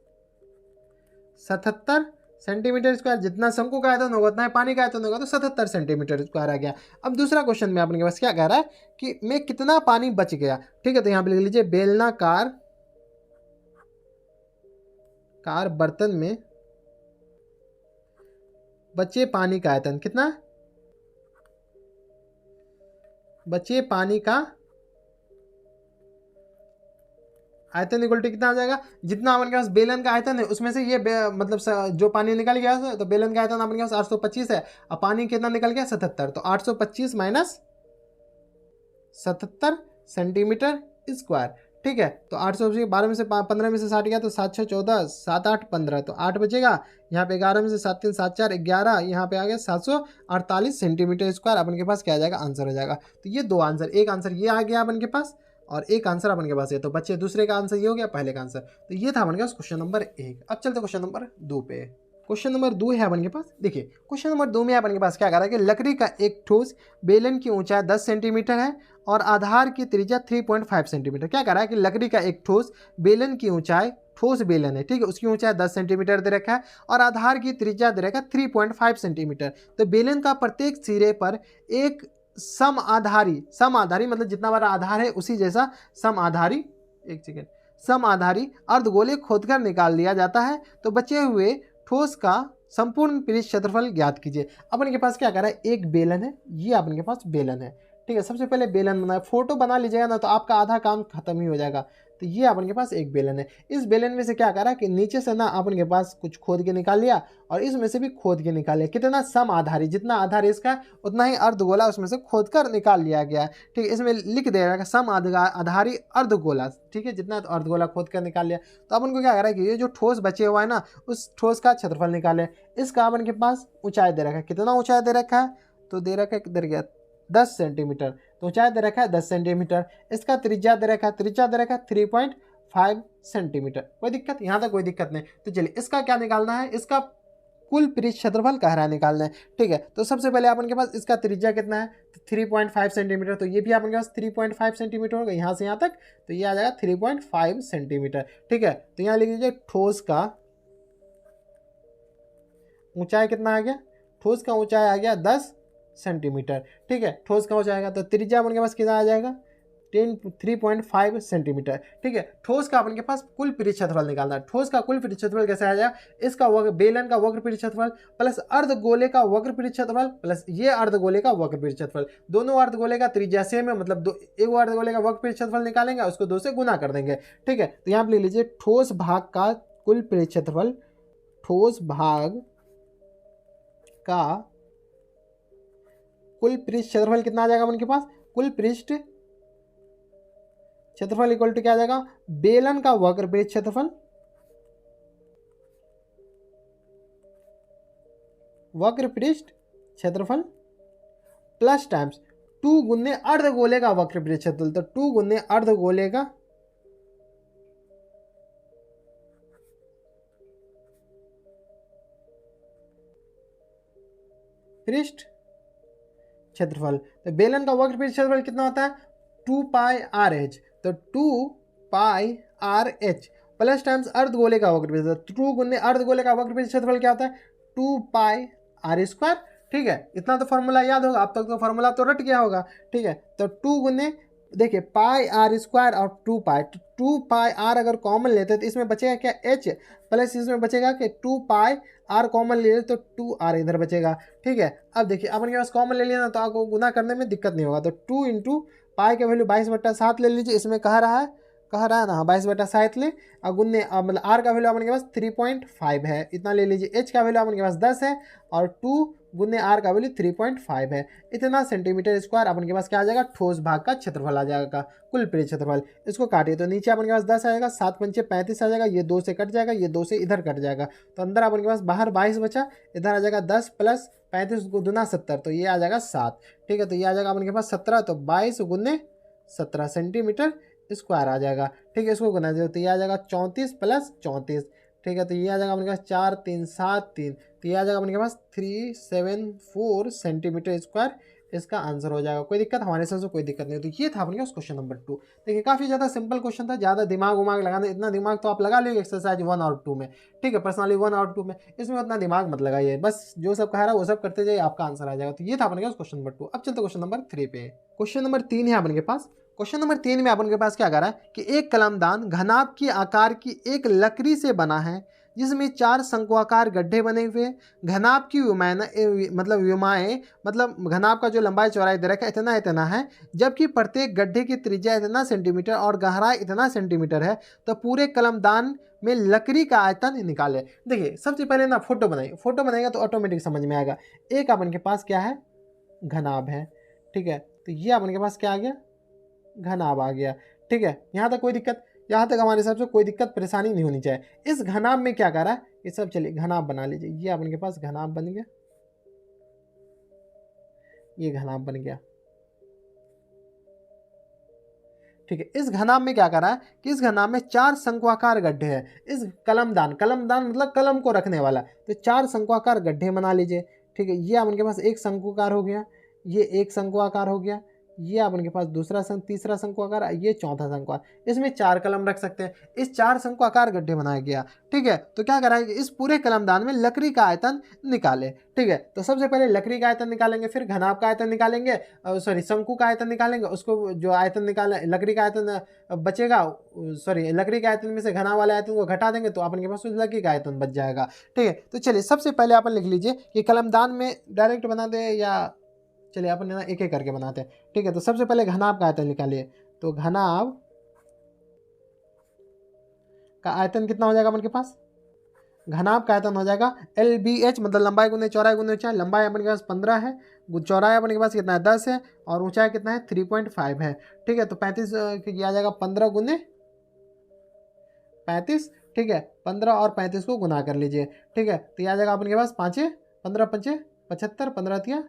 77 सेंटीमीटर स्क्वायर। जितना शंकु का आयतन होगा उतना पानी का आयतन होगा, तो 77 सेंटीमीटर स्क्वायर आ गया। अब दूसरा क्वेश्चन में अपने के पास क्या कह रहा है कि में कितना पानी बच गया। ठीक है, तो यहाँ पे लिख लीजिए बेलनाकार बर्तन में बचे पानी का आयतन, कितना बचे पानी का आयतन इक्वल टू कितना आ जाएगा, जितना अपन के पास बेलन का आयतन है उसमें से ये मतलब जो पानी निकल गया, तो बेलन का आयतन अपन के पास 825 है, और पानी कितना निकल गया 77। तो 825 माइनस 77 सेंटीमीटर स्क्वायर। ठीक है, तो 800 12 में से 15 में से 60 गया, तो 7 6 14, 7 8 15, तो 8 बचेगा। यहाँ पे 11 में से 7 3 7 4 11, यहाँ पे आ गया 748 सेंटीमीटर स्क्वायर अपन के पास क्या आ जाएगा, आंसर हो जाएगा। तो ये 2 आंसर, एक आंसर ये आ गया अपन के पास और एक आंसर अपन के पास है। तो बच्चे दूसरे का आंसर ये हो गया, पहले का आंसर। तो ये था अपन के पास क्वेश्चन नंबर 1। अब चलते क्वेश्चन नंबर 2 पे। क्वेश्चन नंबर 2 है अपन के पास, देखिए क्वेश्चन नंबर 2 में अपन के पास क्या कह रहा है कि लकड़ी का एक ठोस बेलन की ऊंचाई 10 सेंटीमीटर है और आधार की त्रिज्या 3.5 सेंटीमीटर। क्या कह रहा है कि लकड़ी का एक ठोस बेलन की ऊंचाई, ठोस बेलन है, ठीक है, उसकी ऊंचाई 10 सेंटीमीटर दे रखा है और आधार की त्रिज्या दे रखा है 3.5 सेंटीमीटर। तो बेलन का प्रत्येक सिरे पर एक समआधारी मतलब जितना बड़ा आधार है उसी जैसा समआधारी, एक सेकेंड, समआधारी अर्धगोले खोदकर निकाल लिया जाता है। तो बचे हुए ठोस का संपूर्ण पृष्ठ क्षेत्रफल ज्ञात कीजिए। अपन के पास क्या कर रहा है, एक बेलन है, ये अपन के पास बेलन है। ठीक है, सबसे पहले बेलन बनाए, फोटो बना लीजिएगा ना तो आपका आधा काम खत्म ही हो जाएगा। तो ये अपन के पास एक बेलन है। इस बेलन में से क्या कर रहा है कि नीचे से ना अपन के पास कुछ खोद के निकाल लिया और इसमें से भी खोद के निकाल लिया। कितना सम आधारी, जितना आधार इसका उतना ही अर्धगोला उसमें से खोद कर निकाल लिया गया है। ठीक है, इसमें लिख देगा सम आधारी अर्धगोला। ठीक है, जितना अर्धगोला खोद कर निकाल लिया। तो अपन को क्या कर रहा है कि ये जो ठोस बचे हुआ है ना उस ठोस का क्षेत्रफल निकाले। इसका अपन के पास ऊंचाई दे रखा है, कितना ऊंचाई दे रखा है, तो दे रखा है किधर गया 10 सेंटीमीटर। तो ऊंचाई दे रखा है 10 सेंटीमीटर। इसका त्रिज्या दे रखा है, 3.5 सेंटीमीटर। कोई दिक्कत, यहाँ तक कोई दिक्कत नहीं। तो चलिए इसका क्या निकालना है, इसका कुल पृष्ठ क्षेत्रफल कह रहा है निकालना है। ठीक है, तो सबसे पहले अपन के पास इसका त्रिज्या कितना है, 3.5 सेंटीमीटर। तो ये भी अपन के पास 3.5 सेंटीमीटर होगा यहाँ से यहाँ तक, तो ये आ जाएगा 3.5 सेंटीमीटर। ठीक है, तो यहाँ लिख लीजिए ठोस का ऊंचाई कितना आ गया, ठोस का ऊंचाई आ गया 10 सेंटीमीटर। ठीक है, ठोस का हो जाएगा, तो त्रिज्या अपन के पास कितना आ जाएगा 3.5 सेंटीमीटर। ठीक है, ठोस का अपन के पास कुल पृष्ठ क्षेत्रफल निकालना है। ठोस का कुल पृष्ठ क्षेत्रफल कैसे आ जाएगा, इसका बेलन का वक्र पृष्ठ क्षेत्रफल प्लस अर्धगोले का वक्र पृष्ठ क्षेत्रफल प्लस ये अर्धगोले का वक्र पृष्ठ क्षेत्रफल। दोनों अर्धगोले का त्रिज्या सेम है, मतलब एक अर्धगोले का वक्र पृष्ठ क्षेत्रफल निकालेंगे उसको 2 से गुना कर देंगे। ठीक है, तो यहाँ पे ले लीजिए ठोस भाग का कुल पृष्ठ क्षेत्रफल, ठोस भाग का कुल पृष्ठ क्षेत्रफल कितना आ जाएगा अपन के पास, कुल पृष्ठ क्षेत्रफल इक्वल टू क्या आ जाएगा, बेलन का वक्र पृष्ठ क्षेत्रफल वक्र पृष्ठ क्षेत्रफल प्लस टाइम्स 2 गुने अर्धगोले का वक्र पृष्ठ क्षेत्रफल, तो 2 गुने अर्धगोले का पृष्ठ क्षेत्रफल। तो बेलन का वक्र पृष्ठ क्षेत्रफल कितना होता है 2 पाई आर एच, तो 2 pi R H plus times अर्धगोले का वक्र पृष्ठ, 2 गुने अर्धगोले का वक्र पृष्ठ क्षेत्रफल क्या होता है 2 पाई आर स्क्वायर। ठीक है, इतना तो फॉर्मूला याद होगा, अब तक तो फॉर्मूला तो रट गया होगा। ठीक है, तो 2 गुने देखिए पाई आर स्क्वायर और 2 पाई, तो 2 पाई आर अगर कॉमन लेते हैं तो इसमें बचेगा क्या एच, प्लस इसमें बचेगा कि 2 पाई आर कॉमन ले लेते तो 2 आर इधर बचेगा। ठीक है, अब देखिए अपन के पास कॉमन ले लिया ना तो आपको गुना करने में दिक्कत नहीं होगा, तो 2 इंटू पाई का वैल्यू 22/7 ले लीजिए, इसमें कह रहा है ना 22/7 ले, और गुन्ने मतलब आर का वैल्यू अपन के पास 3.5 है, इतना ले लीजिए। एच का वैल्यू अपन के पास 10 है और 2 गुन्ने आर का वैल्यू 3.5 है, इतना सेंटीमीटर स्क्वायर अपन के पास क्या आ जाएगा ठोस भाग का क्षेत्रफल आ जाएगा, कुल पृष्ठ क्षेत्रफल। इसको काटिए तो नीचे अपन के पास 10 आएगा, 7 पंचे 35 आ जाएगा, ये 2 से कट जाएगा, ये 2 से इधर कट जाएगा, तो अंदर अपन के पास बाहर 22 बचा, इधर आ जाएगा 10 प्लस 35 को दुना 70, तो ये आ जाएगा 7। ठीक है, तो ये आ जाएगा अपन के पास 17, तो 22 गुने 17 सेंटीमीटर स्क्वायर आ जाएगा। ठीक है, इसको गुना दे तो ये आ जाएगा 34 प्लस 34। ठीक है, तो ये आ जाएगा अपने पास 4 3 7 3, तो ये आ जाएगा अपने पास 374 सेंटीमीटर स्क्वायर, इसका आंसर हो जाएगा। कोई दिक्कत हमारे हिसाब से कोई दिक्कत नहीं। तो ये था अपने पास क्वेश्चन नंबर 2। देखिए काफ़ी ज़्यादा सिंपल क्वेश्चन था, ज़्यादा दिमाग उमाग लगाना, इतना दिमाग तो आप लगा लीजिए एक्सरसाइज 1 और 2 में। ठीक है, पर्सनली 1 और 2 में इसमें उतना दिमाग मत लगाइए, बस जो सब कह रहा है वो सब करते जाइए, आपका आंसर आ जाएगा। तो ये था अपने पास क्वेश्चन नंबर 2। अब चलते क्वेश्चन नंबर 3 पे। क्वेश्चन नंबर 3 है अपन के पास। क्वेश्चन नंबर 3 में अपन के पास क्या कर रहा है कि एक कलमदान घनाभ की आकार की एक लकड़ी से बना है जिसमें 4 शंक्वाकार गड्ढे बने हुए। घनाभ की विमाएं मतलब घनाभ का जो लंबाई चौड़ाई दे रखा है इतना इतना है, जबकि प्रत्येक गड्ढे की त्रिज्या इतना सेंटीमीटर और गहराई इतना सेंटीमीटर है, तो पूरे कलमदान में लकड़ी का आयतन निकाले। देखिए सबसे पहले ना फोटो बनाइए, फोटो बनाएगा तो ऑटोमेटिक समझ में आएगा। एक अपन के पास क्या है घनाभ है। ठीक है, तो ये अपन के पास क्या आ गया घनाभ आ गया। ठीक है, यहाँ तक कोई दिक्कत, यहाँ तक हमारे हिसाब से कोई दिक्कत परेशानी नहीं होनी चाहिए। इस घनाभ में क्या कर रहा है ये सब, चलिए घनाभ बना लीजिए। ये अपन के पास घनाभ बन गया, ये घनाभ बन गया। ठीक है, इस घनाभ में क्या कर रहा है कि इस घनाभ में 4 शंक्वाकार गड्ढे हैं। इस कलमदान, कलमदान मतलब कलम को रखने वाला, तो 4 शंक्वाकार गड्ढे बना लीजिए। ठीक है, ये अपन के पास एक शंक्वाकार हो गया, ये एक शंक्वाकार हो गया, ये अपन के पास दूसरा तीसरा शंक्वाकार, ये चौथा शंक्वाकार। इसमें 4 कलम रख सकते हैं। इस 4 शंक्वाकार गड्ढे बनाया गया। ठीक है, तो क्या कराएंगे इस पूरे कलमदान में लकड़ी का आयतन निकाले। ठीक है, तो सबसे पहले लकड़ी का आयतन निकालेंगे, फिर घनाभ का आयतन निकालेंगे, सॉरी शंकु का आयतन निकालेंगे। उसको जो आयतन निकाले लकड़ी का आयतन बचेगा, सॉरी लकड़ी के आयतन में से घनाभ वाले आयतन को घटा देंगे तो अपन के पास लकड़ी का आयतन बच जाएगा। ठीक है, तो चलिए सबसे पहले अपन लिख लीजिए कि कलमदान में डायरेक्ट बना दे या चलिए अपन ना एक एक करके बनाते हैं। ठीक है, तो सबसे पहले घनाभ का आयतन निकालिए, तो घनाभ का आयतन कितना हो जाएगा अपन के पास, घनाभ का आयतन हो जाएगा LBH मतलब लंबाई गुने चौड़ाई गुने ऊंचाई। लंबाई अपन के पास 15 है, चौड़ाई अपन के पास कितना है 10 है, और ऊंचाई कितना है 3.5 है। ठीक है, तो 35 आ जाएगा 15 गुने 35। ठीक है, 15 और 35 को गुना कर लीजिए। ठीक है, तो आ जाएगा अपन के पास 5 15 5 75, 15 तिया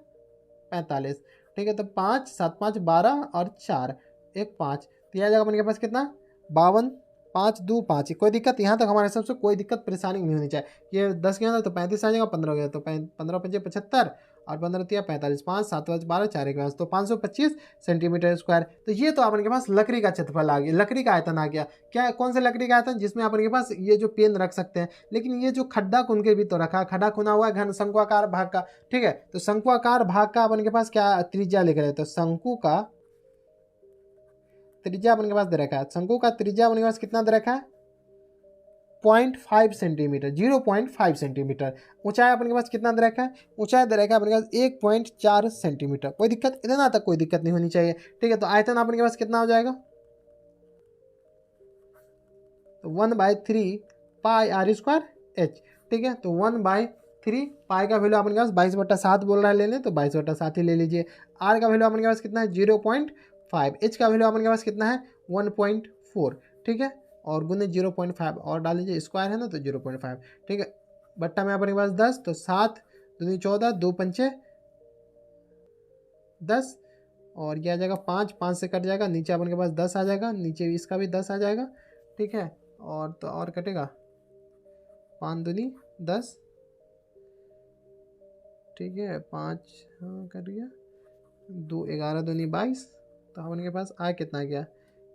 45। ठीक है, तो 5 7 5 12 और 4 1 5, तो यह आ जाएगा अपन के पास कितना 52, 5 2 5। कोई दिक्कत यहाँ तक हमारे हिसाब से कोई दिक्कत परेशानी नहीं होनी चाहिए। ये 10 गया था तो 35 आ जाएगा, 15 गया तो 15 5 75 और 15 तिया 45, 5 7 12 4 1 तो 525 सेंटीमीटर स्क्वायर। तो ये तो अपन के पास लकड़ी का क्षेत्रफल आ गया, लकड़ी का आयतन आ गया। क्या कौन से लकड़ी का आयतन, जिसमें अपन के पास ये जो पेन रख सकते हैं, लेकिन ये जो खड्डा खुन के भी तो रखा, खड्डा खुना हुआ है घन शंक्वाकार भाग का। ठीक है, तो शंक्वाकार भाग का अपन के पास क्या त्रिज्या लिख रहे हैं, तो शंकु का त्रिज्या अपन के पास दे रखा है। शंकु का त्रिज्या अपन के पास कितना दे रखा है 0.5 सेंटीमीटर, 0.5 सेंटीमीटर। ऊंचाई अपन के पास कितना दे रखा है, ऊंचाई दे रखा है अपने पास 1.4 सेंटीमीटर। कोई दिक्कत, इतना तक कोई दिक्कत नहीं होनी चाहिए। ठीक है, तो आयतन अपन के पास कितना हो जाएगा, तो 1/3 पाई आर स्क्वायर एच। ठीक है, तो 1/3 पाई का वैल्यू अपन के पास 22/7 बोल रहा है लेने, तो 22/7 ही ले लीजिए। आर का वैल्यू अपन के पास कितना है 0.5, एच का वैल्यू अपन के पास कितना है 1.4। ठीक है, और गुने 0.5 और डाल लीजिए, स्क्वायर है ना तो 0.5। ठीक है, बट्टा में अपन के पास 10, तो 7 दूनी 14, 2 पंचे 10 और ये आ जाएगा 5, 5 से कट जाएगा, नीचे अपन के पास 10 आ जाएगा, नीचे इसका भी 10 आ जाएगा, ठीक है। और तो और कटेगा 5 दूनी 10, ठीक है, 5 हाँ कट गया, 2 11 दूनी 22, तो अपन के पास आ कितना गया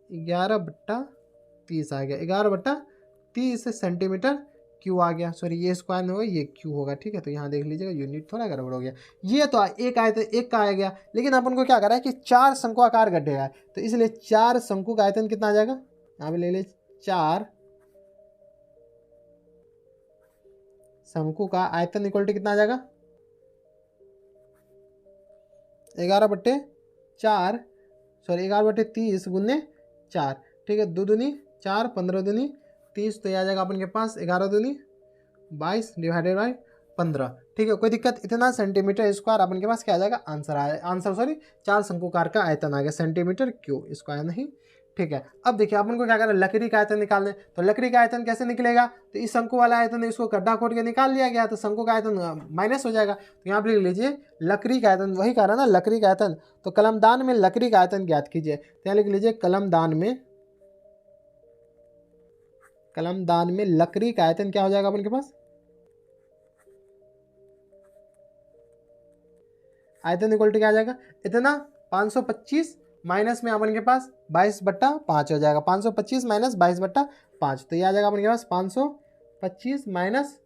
11/30 आ गया, 11/30 सेंटीमीटर क्यू आ गया। सॉरी ये स्क्वायर में होगा, ये क्यू होगा, ठीक है। तो यहाँ देख लीजिएगा यूनिट थोड़ा गड़बड़ हो गया। ये तो एक आयतन एक का आ गया, लेकिन अपन को क्या करा है कि 4 शंकु आकार गड्ढे है, तो इसलिए 4 शंकु का आयतन कितना आ जाएगा, यहाँ पे ले ले 4 शंकु का आयतन इक्वल टू कितना आ जाएगा 11/4 सॉरी 11/30 गुने 4, ठीक है। 2 दूनी 4, 15 दूनी 30, तो यह आ जाएगा अपन के पास 11 दूनी 22 डिवाइडेड बाई 15, ठीक है। कोई दिक्कत, इतना सेंटीमीटर स्क्वायर अपन के पास क्या आ जाएगा आंसर सॉरी 4 शंकुकार का आयतन आ गया, सेंटीमीटर क्यू स्क्वायर नहीं, ठीक है। अब देखिए अपन को क्या करना है, लकड़ी का आयतन निकालने, तो लकड़ी का आयतन कैसे निकलेगा, तो इस शंकु वाला आयतन इसको गड्ढा खोद के निकाल लिया गया, तो शंकु का आयतन माइनस हो जाएगा। तो यहाँ पर लिख लीजिए लकड़ी का आयतन, वही कह रहा ना लकड़ी का आयतन, तो कलमदान में लकड़ी का आयतन ज्ञात कीजिए, तो यहाँ लिख लीजिए कलमदान में लकड़ी का आयतन क्या हो जाएगा अपन के पास, आयतन इक्वल टू क्या आ जाएगा इतना 525 माइनस में अपन के पास 22/5 हो जाएगा, 525 माइनस 22/5, तो ये आ जाएगा अपन के पास 525 माइनस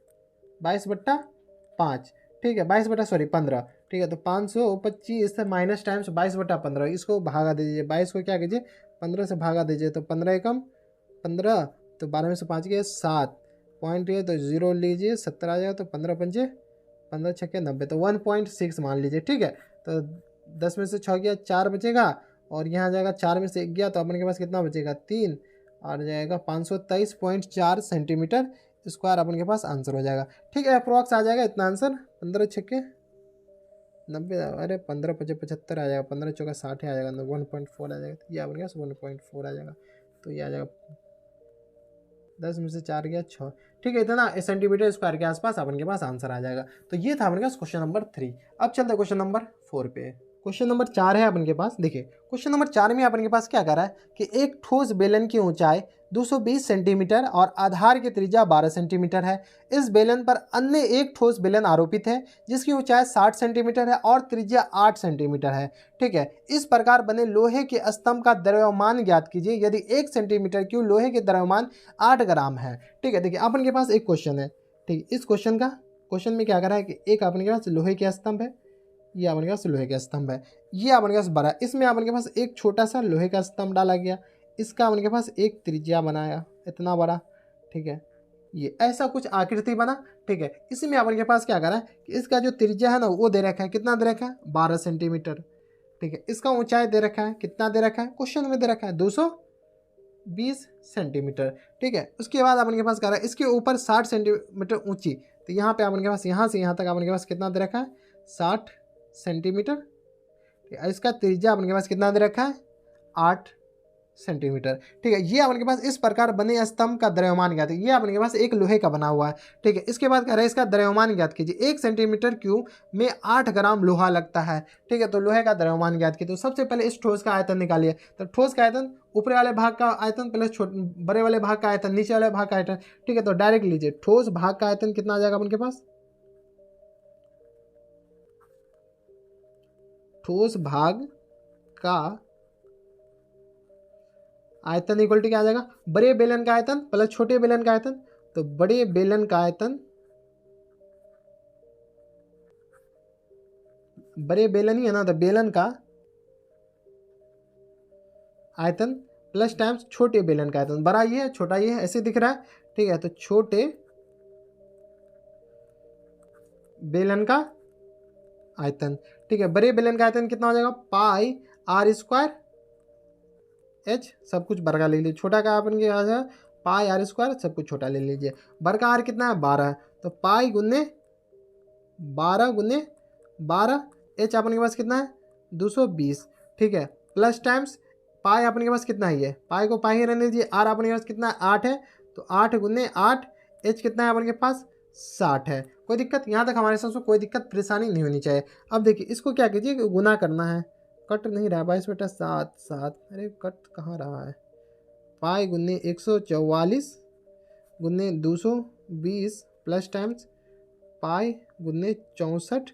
22/5, ठीक है, 15, ठीक है। तो 525 से माइनस टाइम्स 22/15, इसको भागा दीजिए, 22 को क्या कीजिए 15 से भागा दीजिए, तो 15 एकम 15, तो 12 में से 5 गए 7 पॉइंट है, तो 0 लीजिए 70 आ जाएगा, तो 15 पंजे 15 छक्के 90, तो 1.6 मान लीजिए, ठीक है। तो 10 में से 6 गया 4 बचेगा, और यहाँ आ जाएगा 4 में से 1 गया, तो अपन के पास कितना बचेगा 3, और जाएगा 523.4 सेंटीमीटर स्क्वायर अपन के पास आंसर हो जाएगा, ठीक है। अप्रोक्स आ जाएगा इतना आंसर, 15 छक्के 90, अरे 15 पचे 75 आ जाएगा, 15 चौका 60 आ जाएगा, 1.4 आ जाएगा, ये अपन के पास 1.4 आ जाएगा, तो ये आ जाएगा 10 में से 4 गया 6, ठीक है। इतना सेंटीमीटर स्क्वायर के आसपास अपन के पास आंसर आ जाएगा। तो ये था अपन के पास क्वेश्चन नंबर 3। अब चलते हैं क्वेश्चन नंबर 4 पे। क्वेश्चन नंबर 4 है अपन के पास, देखिए क्वेश्चन नंबर 4 में अपन के पास क्या कर रहा है कि एक ठोस बेलन की ऊंचाई 220 सेंटीमीटर और आधार की त्रिज्या 12 सेंटीमीटर है। इस बेलन पर अन्य एक ठोस बेलन आरोपित है जिसकी ऊंचाई 60 सेंटीमीटर है और त्रिज्या 8 सेंटीमीटर है, ठीक है। इस प्रकार बने लोहे के स्तंभ का द्रव्यमान ज्ञात कीजिए यदि 1 सेंटीमीटर क्यूब लोहे के द्रव्यमान 8 ग्राम है, ठीक है। देखिए अपन के पास एक क्वेश्चन है, ठीक, इस क्वेश्चन में क्या कर रहा है कि एक अपन के पास लोहे के स्तंभ है, ये अपन के पास लोहे का स्तंभ है, ये अपन के पास बड़ा, इसमें अपन के पास एक छोटा सा लोहे का स्तंभ डाला गया, इसका अपन के पास एक त्रिज्या बनाया इतना बड़ा, ठीक है, ये ऐसा कुछ आकृति बना, ठीक है। इसमें अपन के पास क्या करा है कि इसका जो त्रिज्या है ना वो दे रखा है, कितना दे रखा है 12 सेंटीमीटर, ठीक है। इसका ऊंचाई दे रखा है, कितना दे रखा है क्वेश्चन में दे रखा है 220 सेंटीमीटर, ठीक है। उसके बाद अपन के पास क्या रहा है इसके ऊपर 60 सेंटीमीटर ऊंची, तो यहाँ पे अपन के पास यहाँ से यहाँ तक अपन के पास कितना दे रखा है 60 सेंटीमीटर, इसका त्रिज्या अपन के पास कितना दे रखा है 8 सेंटीमीटर, ठीक है। ये अपन के पास इस प्रकार बने स्तंभ का द्रव्यमान ज्ञात है, ये अपन के पास एक लोहे का बना हुआ है, ठीक है। इसके बाद कह रहे हैं इसका द्रव्यमान ज्ञात कीजिए, 1 सेंटीमीटर क्यूब में 8 ग्राम लोहा लगता है, ठीक है। तो लोहे का द्रव्यमान ज्ञात कीजिए, तो सबसे पहले इस ठोस का आयतन निकालिए, तो ठोस का आयतन ऊपर वाले भाग का आयतन प्लस बड़े वाले भाग का आयतन नीचे वाले भाग का आयतन, ठीक है। तो डायरेक्ट लीजिए ठोस भाग का आयतन कितना आ जाएगा अपन के पास, ठोस भाग का आयतन इक्वल टू क्या आ जाएगा बड़े बेलन का आयतन प्लस छोटे बेलन का आयतन, तो बड़े बेलन का आयतन, बड़े बेलन ही है ना, तो बेलन का आयतन प्लस टाइम्स छोटे बेलन का आयतन, बड़ा ये है छोटा ये है ऐसे दिख रहा है, ठीक है। तो छोटे बेलन का आयतन, ठीक है। बड़े बेलन का आयतन कितना हो जाएगा पाई आर स्क्वायर एच, सब कुछ बड़ा ले लीजिए, छोटा का अपन के आ जाए पाई आर स्क्वायर, सब कुछ छोटा ले लीजिए। बड़ा का आर कितना है 12 है, तो पाई गुने 12 एच अपन के पास कितना है 220, ठीक है। प्लस टाइम्स पाई अपन के पास कितना है, ये पाई को पाई ही रहने दीजिए, आर अपन के पास कितना है 8 है, तो 8 गुने 8 एच कितना है अपन के पास 60 है। कोई दिक्कत, यहाँ तक हमारे हिसाब से कोई दिक्कत परेशानी नहीं होनी चाहिए। अब देखिए इसको क्या कीजिए, गुना करना है, कट नहीं रहा 22/7, अरे कट कहाँ रहा है, पाई गुने 144 गुने 220 प्लस टाइम्स पाई गुने 64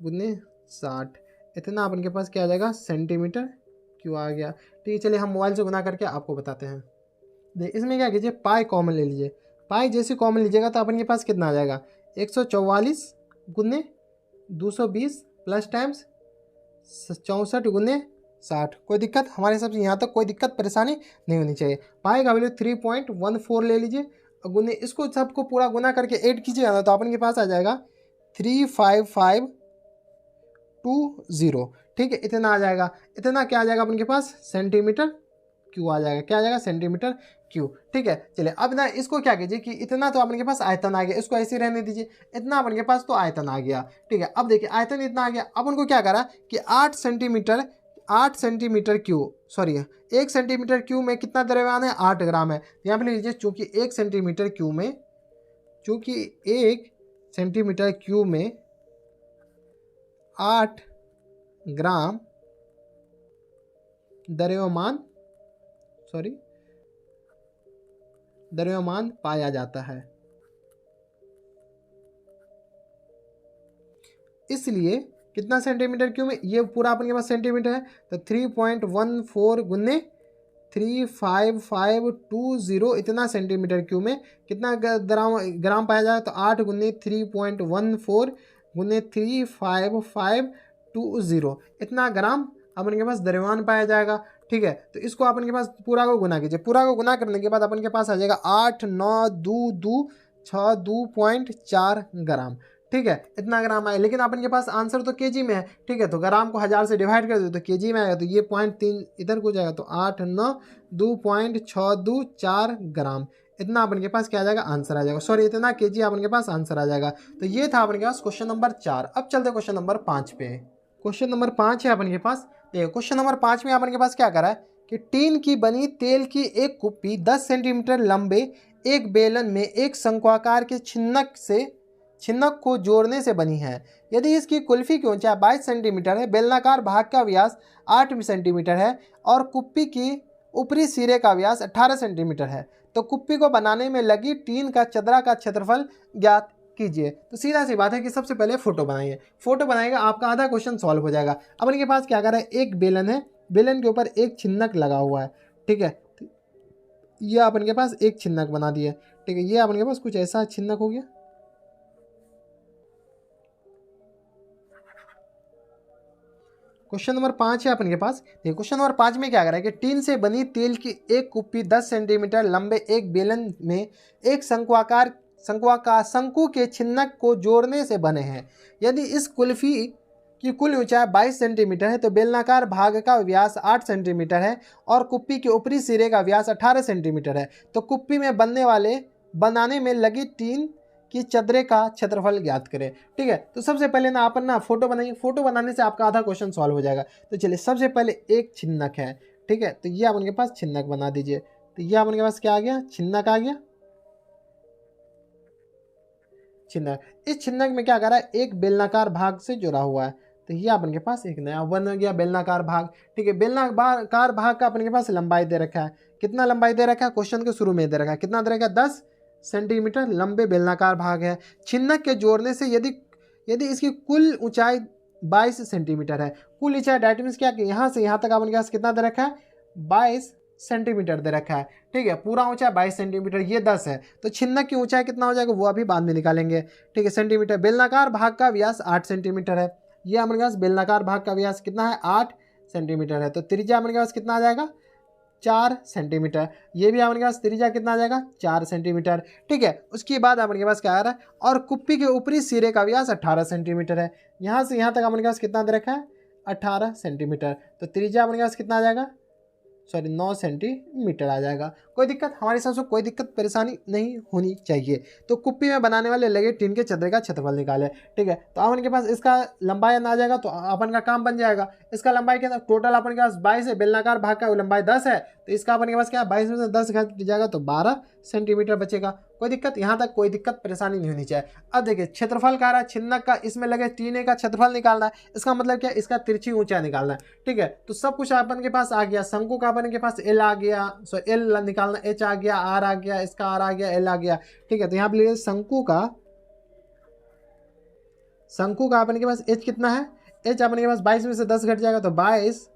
गुने 60, इतना अपन के पास क्या आ जाएगा सेंटीमीटर क्यों आ गया। ठीक है, चलिए हम मोबाइल से गुना करके आपको बताते हैं। देखिए इसमें क्या कीजिए, पाई कॉमन ले लीजिए, पाई जैसे कॉमन लीजिएगा तो अपन के पास कितना आ जाएगा 144 गुने 220 प्लस टाइम्स 64 गुने 60। कोई दिक्कत हमारे हिसाब से यहाँ तक कोई दिक्कत परेशानी नहीं होनी चाहिए। पाई का वैल्यू 3.14 ले लीजिए और गुने इसको सबको पूरा गुना करके ऐड कीजिएगा ना तो अपन के पास आ जाएगा 35520। ठीक है, इतना आ जाएगा, इतना क्या आ जाएगा अपन के पास सेंटीमीटर क्यों आ जाएगा, क्या आ जाएगा सेंटीमीटर क्यों। ठीक है, चलिए अब ना इसको क्या कीजिए कि इतना तो अपन के पास आयतन आ गया, इसको ऐसे ही रहने दीजिए, इतना अपन के पास तो आयतन आ गया। ठीक है, अब देखिए आयतन इतना आ गया, अब उनको क्या करा कि 8 centimetre cube, sorry 1 centimetre cube में कितना द्रव्यमान है 8 ग्राम है। यहाँ पे लीजिए चूंकि 1 सेंटीमीटर क्यूब में 8 ग्राम द्रव्यमान पाया जाता है, इसलिए कितना सेंटीमीटर क्यूब में, ये पूरा अपन के पास सेंटीमीटर है तो 3.14 गुने 35520 इतना सेंटीमीटर क्यूब में कितना ग्राम पाया जाएगा तो 8 गुने 3.14 गुने 35520 इतना ग्राम अपन के पास द्रव्यमान पाया जाएगा। ठीक है, तो इसको अपन के पास पूरा को गुना कीजिए, पूरा को गुना करने के बाद अपन के पास आ जाएगा 89262 ग्राम। ठीक है, इतना ग्राम आए, लेकिन अपन के पास आंसर तो केजी में है। ठीक है, तो ग्राम को 1000 से डिवाइड कर दो तो केजी में आएगा, तो ये 0.3 इधर को जाएगा तो 892.624 ग्राम, इतना अपन के पास क्या आ जाएगा आंसर आ जाएगा, सॉरी इतना केजी अपन के पास आंसर आ जाएगा। तो ये था अपन के पास क्वेश्चन नंबर 4। अब चलते क्वेश्चन नंबर 5 पे। क्वेश्चन नंबर 5 है अपन के पास। देखिए क्वेश्चन नंबर 5 में अपन के पास क्या करा है कि टीन की बनी तेल की एक कुप्पी 10 सेंटीमीटर लंबे एक बेलन में एक शंक्वाकार के छिन्नक को जोड़ने से बनी है। यदि इसकी कुल्फी की ऊंचाई 22 सेंटीमीटर है, बेलनाकार भाग का व्यास 8 सेंटीमीटर है और कुप्पी की ऊपरी सिरे का व्यास 18 सेंटीमीटर है, तो कुप्पी को बनाने में लगी टीन का चदरा का क्षेत्रफल ज्ञात कीजिए। तो सीधा सी बात है कि सबसे पहले फोटो बनाइए, फोटो बनाएगा आपका आधा क्वेश्चन सॉल्व हो जाएगा। अपन के पास क्या कर रहा है, एक बेलन है, बेलन के ऊपर एक छिन्नक लगा हुआ है। ठीक है, ये अपन के पास एक छिन्नक बना दिया। ठीक है, ये अपन के पास कुछ ऐसा छिन्नक हो गया। क्वेश्चन नंबर 5 है अपन के पास। देखिए क्वेश्चन नंबर 5 में क्या कर रहा है कि टीन से बनी तेल की एक कुप्पी 10 सेंटीमीटर लंबे एक बेलन में एक शंकु के छिन्नक को जोड़ने से बने हैं। यदि इस कुल्फी की कुल ऊंचाई 22 सेंटीमीटर है तो बेलनाकार भाग का व्यास 8 सेंटीमीटर है और कुप्पी के ऊपरी सिरे का व्यास 18 सेंटीमीटर है, तो कुप्पी में बनाने में लगी टीन कि चदरे का क्षेत्रफल ज्ञात करें। ठीक है, तो सबसे पहले ना अपन ना फोटो बनाइए, फोटो बनाने से आपका आधा क्वेश्चन सॉल्व हो जाएगा। तो चलिए सबसे पहले एक छिन्नक है। ठीक है, तो ये अपन के पास छिन्नक बना दीजिए। तो ये अपन के पास क्या आ गया, छिन्नक आ गया। छिन्नक, इस छिन्नक में क्या कर रहा है, एक बेलनाकार भाग से जुड़ा हुआ है, तो ये अपन के पास एक नया बन गया बेलनाकार भाग। ठीक है, बेलनाकार भाग का अपन के पास लंबाई दे रखा है, कितना लंबाई दे रखा है, क्वेश्चन के शुरू में दे रखा है, कितना दे रखा है 10 सेंटीमीटर लंबे बेलनाकार भाग है। छिन्नक के जोड़ने से यदि इसकी कुल ऊंचाई 22 सेंटीमीटर है, कुल ऊंचाई डेट मीन्स क्या कि यहाँ से यहाँ तक अपन के पास कितना दे रखा है 22 सेंटीमीटर दे रखा है। ठीक है, पूरा ऊंचाई 22 सेंटीमीटर, ये 10 है, तो छिन्नक की ऊंचाई कितना हो जाएगा वो अभी बाद में निकालेंगे। ठीक है, सेंटीमीटर। बेलनाकार भाग का व्यास 8 सेंटीमीटर है, ये हमारे पास बेलनाकार भाग का व्यास कितना है 8 सेंटीमीटर है, तो त्रिज्या हमारे पास कितना आ जाएगा 4 सेंटीमीटर। ये भी हमारे पास त्रिज्या कितना आ जाएगा 4 सेंटीमीटर। ठीक है, उसके बाद हमारे पास क्या आ रहा है, और कुप्पी के ऊपरी सिरे का व्यास 18 सेंटीमीटर है, यहाँ से यहाँ तक हमारे पास कितना दे रखा है 18 सेंटीमीटर, तो त्रिज्या हमारे पास कितना आ जाएगा, सॉरी 9 सेंटीमीटर आ जाएगा। कोई दिक्कत, हमारे हिसाब से कोई दिक्कत परेशानी नहीं होनी चाहिए। तो कुप्पी में बनाने वाले लगे टीन के चदरे का क्षेत्रफल निकाले, ठीक है। तो अपन के पास इसका लंबाई आ जाएगा, तो अपन का काम बन जाएगा। इसका लंबाई क्या था, टोटल अपन के पास 22 है, बेलनाकार भाग का लंबाई 10 है, तो इसका अपन के पास क्या 22 में से 10 घट जाएगा तो 12 सेंटीमीटर बचेगा। कोई दिक्कत, यहाँ तक कोई दिक्कत परेशानी नहीं होनी चाहिए। अब देखिए क्षेत्रफल कह रहा है छिन्नक का, इसमें लगे टीने का क्षेत्रफल निकालना है, इसका मतलब क्या, इसका तिरछी ऊंचाई निकालना है, ठीक है। तो सब कुछ अपन के पास आ गया, शंकु का अपन के पास एल आ गया, सो एल निकालना, एच आ गया, आर आ गया, इसका आर आ गया, एल आ गया, ठीक है। तो यहाँ पे लिखिए शंकु का अपन के पास एच कितना है, एच अपन के पास 22 में से 10 घट जाएगा तो 22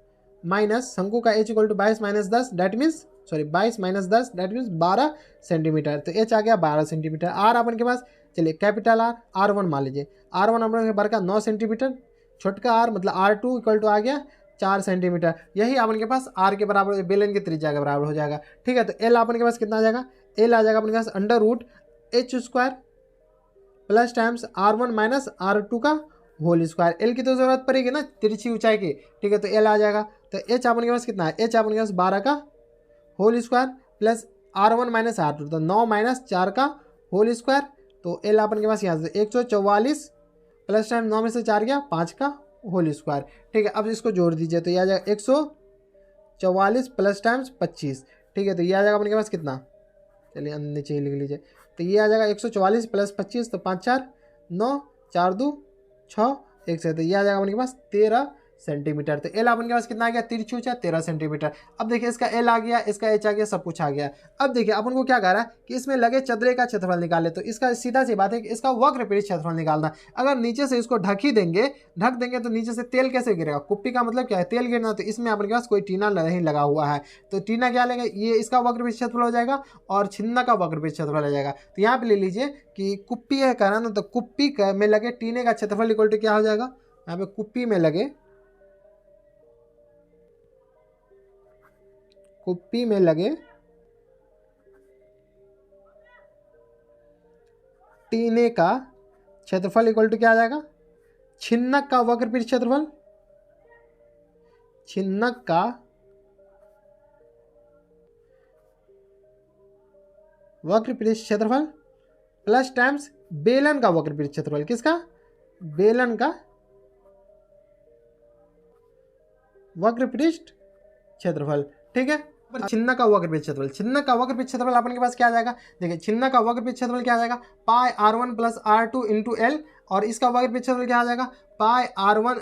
माइनस शंकु का H equal to 22 minus 10 that means 22 minus 10 that means 12 centimetre. तो एच आ गया 12 सेंटीमीटर। आर अपन के पास, चलिए कैपिटल आर R1 मान लीजिए, R1 अपन के बार का 9 सेंटीमीटर, छोटका आर मतलब R2 इक्वल टू आ गया 4 सेंटीमीटर। यही अपन के पास आर के बराबर, बेलन की त्रिज्या के बराबर हो जाएगा, ठीक है। तो एल अपन के पास कितना आ जाएगा, एल आ जाएगा अपन के पास under root H square plus times R1 minus R2 का होल स्क्वायर। एल की तो जरूरत पड़ेगी ना तिरछी ऊंचाई की, ठीक है। तो एल आ जाएगा, तो एच अपन के पास कितना है, एच अपन के पास 12 का whole square plus R1 minus R2, तो 9 माइनस 4 का होल स्क्वायर। तो एल अपन के पास यहाँ से 144 प्लस टाइम 9 में से 4 गया 5 का होल स्क्वायर, ठीक है। अब इसको जोड़ दीजिए तो ये आ जाएगा 144 प्लस टाइम्स 25, ठीक है। तो ये आ जाएगा अपन के पास कितना, चलिए नीचे ही लिख लीजिए, तो ये आ जाएगा 144 प्लस 25, तो 5 4 9 4 2 6 1 से, तो ये आ जाएगा अपन के पास 13 सेंटीमीटर। तो एल अपन के पास कितना आ गया, तिरछी ऊंचाई 13 सेंटीमीटर। अब देखिए इसका एल आ गया, इसका एच आ गया, सब कुछ आ गया। अब देखिए अपन को क्या कह रहा है कि इसमें लगे चदरे का क्षेत्रफल निकाले, तो इसका सीधा सी बात है कि इसका वक्र पृष्ठ क्षेत्रफल निकालना। अगर नीचे से इसको ढक देंगे तो नीचे से तेल कैसे गिरेगा, कुप्पी का मतलब क्या है, तेल गिरना। तो इसमें अपन के पास कोई टीना नहीं लगा हुआ है, तो टीना क्या लेगा, ये इसका वक्र पृष्ठ क्षेत्रफल हो जाएगा और छिन्ना का वक्र पृष्ठ क्षेत्रफल हो जाएगा। तो यहाँ पे ले लीजिए कि कुप्पी है कह रहा ना, तो कुप्पी में लगे टीने का क्षेत्रफल इक्वल टू क्या हो जाएगा, यहाँ पे कुप्पी में लगे टीने का क्षेत्रफल इक्वल टू क्या आ जाएगा, छिन्नक का वक्र पृष्ठ क्षेत्रफल, छिन्नक का वक्र पृष्ठ क्षेत्रफल प्लस टाइम्स बेलन का वक्र पृष्ठ क्षेत्रफल। किसका, बेलन का वक्र पृष्ठ क्षेत्रफल, ठीक है। छिन्ना का वक्र पृष्ठ क्षेत्रफल, छिन्ना का वक्र पृष्ठ क्षेत्रफल अपन के पास क्या आ जाएगा, देखिए छिन्ना का वक्र पृष्ठ क्षेत्रफल क्या आ जाएगा, पाई R1 plus R2 into L, और इसका वक्र पृष्ठ क्षेत्रफल क्या आ जाएगा, पाई R1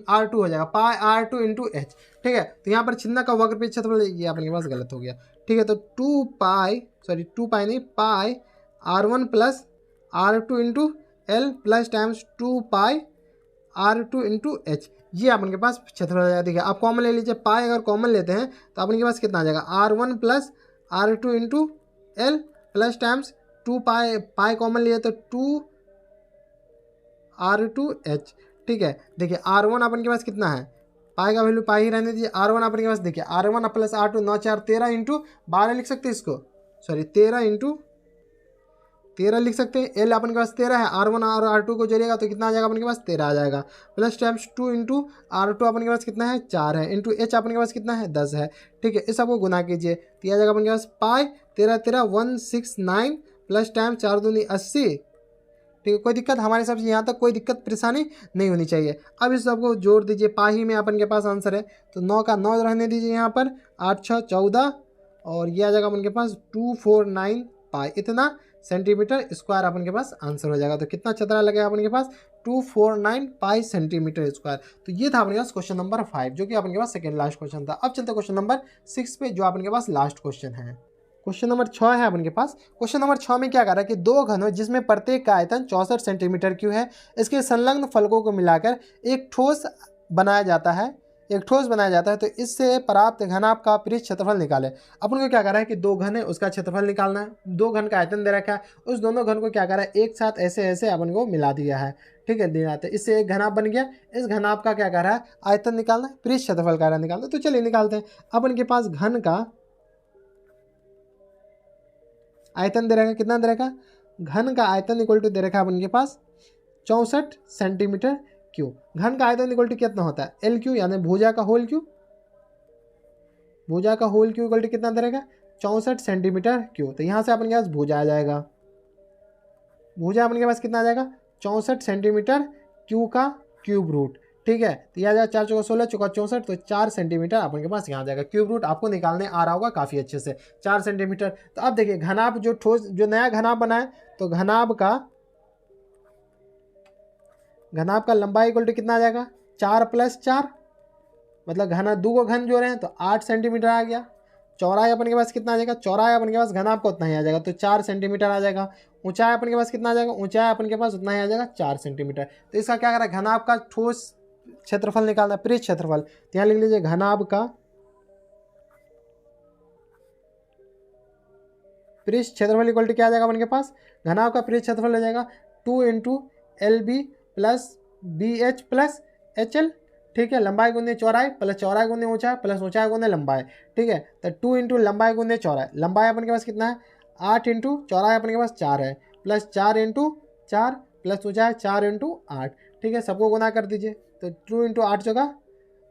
R2 हो जाएगा, पाई R2 इंटू एच, ठीक है। तो यहाँ पर छिन्ना का वक्र पृष्ठ क्षेत्रफल, ये अपन के पास गलत हो गया, ठीक है। तो 2 पाई नहीं, पाई R1 plus R2 into L plus times 2 पाई R2 इंटू एच, ये अपन के पास क्षेत्रफल आ जाएगा। देखिए आप कॉमन ले लीजिए, पाई अगर कॉमन लेते हैं तो अपन के पास कितना आ जाएगा, R1 plus R2 into L plus times 2 pi common लिए तो 2 R2 एच, ठीक है। देखिए R1 अपन के पास कितना है, पाई का वैल्यू पाई ही रहने दीजिए, R1 अपन के पास देखिए R1 प्लस R2 9 4 13 इंटू 12 लिख सकते हैं इसको, 13 इंटू 13 लिख सकते हैं। एल अपन के पास 13 है, R1 और R2 को जोड़िएगा तो कितना आ जाएगा अपन के पास 13 आ जाएगा, प्लस टाइम्स 2 इंटू R2 अपन के पास कितना है 4 है, इंटू एच अपन के पास कितना है 10 है, ठीक है। इस सबको गुना कीजिए तो यह आ जाएगा अपन के पास पाई 13 13 169 प्लस टाइम 4 दूनी 80, ठीक है। कोई दिक्कत, हमारे हिसाब से यहाँ तक कोई दिक्कत परेशानी नहीं होनी चाहिए। अब इस सबको जोड़ दीजिए, पाही में अपन के पास आंसर है, तो 9 का 9 रहने दीजिए यहाँ पर, 8 6 14, और यह आ जाएगा अपन के पास 249 पाई, इतना सेंटीमीटर स्क्वायर अपन के पास आंसर हो जाएगा। तो कितना चदरा लगेगा अपन के पास, 249 पाई सेंटीमीटर स्क्वायर। तो ये था अपन के पास क्वेश्चन नंबर 5, जो कि अपन के पास सेकेंड लास्ट क्वेश्चन था। अब चलते क्वेश्चन नंबर 6 पे, जो अपन के पास लास्ट क्वेश्चन है। क्वेश्चन नंबर 6 है अपन के पास। क्वेश्चन नंबर 6 में क्या कर रहा है कि दो घनों जिसमें प्रत्येक का आयतन 64 सेंटीमीटर क्यूब है, इसके संलग्न फलकों को मिलाकर एक ठोस बनाया जाता है, तो इससे प्राप्त घनाभ का पृष्ठ क्षेत्रफल निकाले। अपन को क्या कर रहा है कि दो घन है, उसका क्षेत्रफल निकालना है, दो घन का आयतन दे रखा है, उस दोनों घन को क्या कर रहा है एक साथ ऐसे अपन को मिला दिया है, ठीक है, दिलाते, इससे एक घनाभ बन गया। इस घनाभ का क्या कर रहा है, आयतन निकालना है, पृष्ठ क्षेत्रफल का निकालना है। तो चलिए निकालते हैं। अपन के पास घन का आयतन दे रखा, कितना दे रखा, घन का आयतन इक्वल टू दे रखा अपन के पास 64 सेंटीमीटर क्यूब। घन का आयतन इक्वल टू कितना होता है, एल क्यू, यानी भुजा का होल क्यू, भुजा का होल क्यू इक्वल टू कितना दे रहेगा 64 सेंटीमीटर क्यू। तो यहाँ से अपन के पास भुजा आ जाएगा, भुजा अपन के पास कितना आ जाएगा 64 सेंटीमीटर क्यू का क्यूब रूट। ठीक है, तो यह आ जाएगा 4 चौका 16 चौका 64, तो 4 सेंटीमीटर अपन के पास यहाँ आ जाएगा। क्यूब रूट आपको निकालने आ रहा होगा काफ़ी अच्छे से, 4 सेंटीमीटर। तो अब देखिए घनाभ जो ठोस जो नया घनाभ बना है, तो घनाभ का लंबाई इक्वल टू कितना आ जाएगा 4 + 4, मतलब घना दो को घन जोड़े हैं तो 8 सेंटीमीटर आ गया। चौड़ाई अपन के पास कितना आ जाएगा, चौड़ाई अपन के पास घनाभ का उतना ही आ जाएगा, तो 4 सेंटीमीटर आ जाएगा। ऊंचाई अपन के पास कितना आ जाएगा, ऊंचाई अपन के पास उतना ही आ जाएगा 4 सेंटीमीटर। तो इसका क्या करा, घनाभ का ठोस क्षेत्रफल निकालना, पृष्ठ क्षेत्रफल। तो यहाँ लिख लीजिए घनाभ का पृष्ठ क्षेत्रफल इक्वल टू क्या आ जाएगा अपन के पास, घनाभ का पृष्ठ क्षेत्रफल हो जाएगा 2 × LB + BH + HL। ठीक है, लंबाई गुने चौड़ाई प्लस चौड़ाई गुने ऊंचाई प्लस ऊंचाई गुने लंबाई। ठीक है, तो 2 × लंबाई गुने चौड़ाई, लंबाई अपन के पास कितना है 8 × चौड़ाई अपन के पास 4 है, प्लस 4 × 4 प्लस ऊंचाई 4 × 8। ठीक है, सबको गुना कर दीजिए, तो 2 × 8 चौका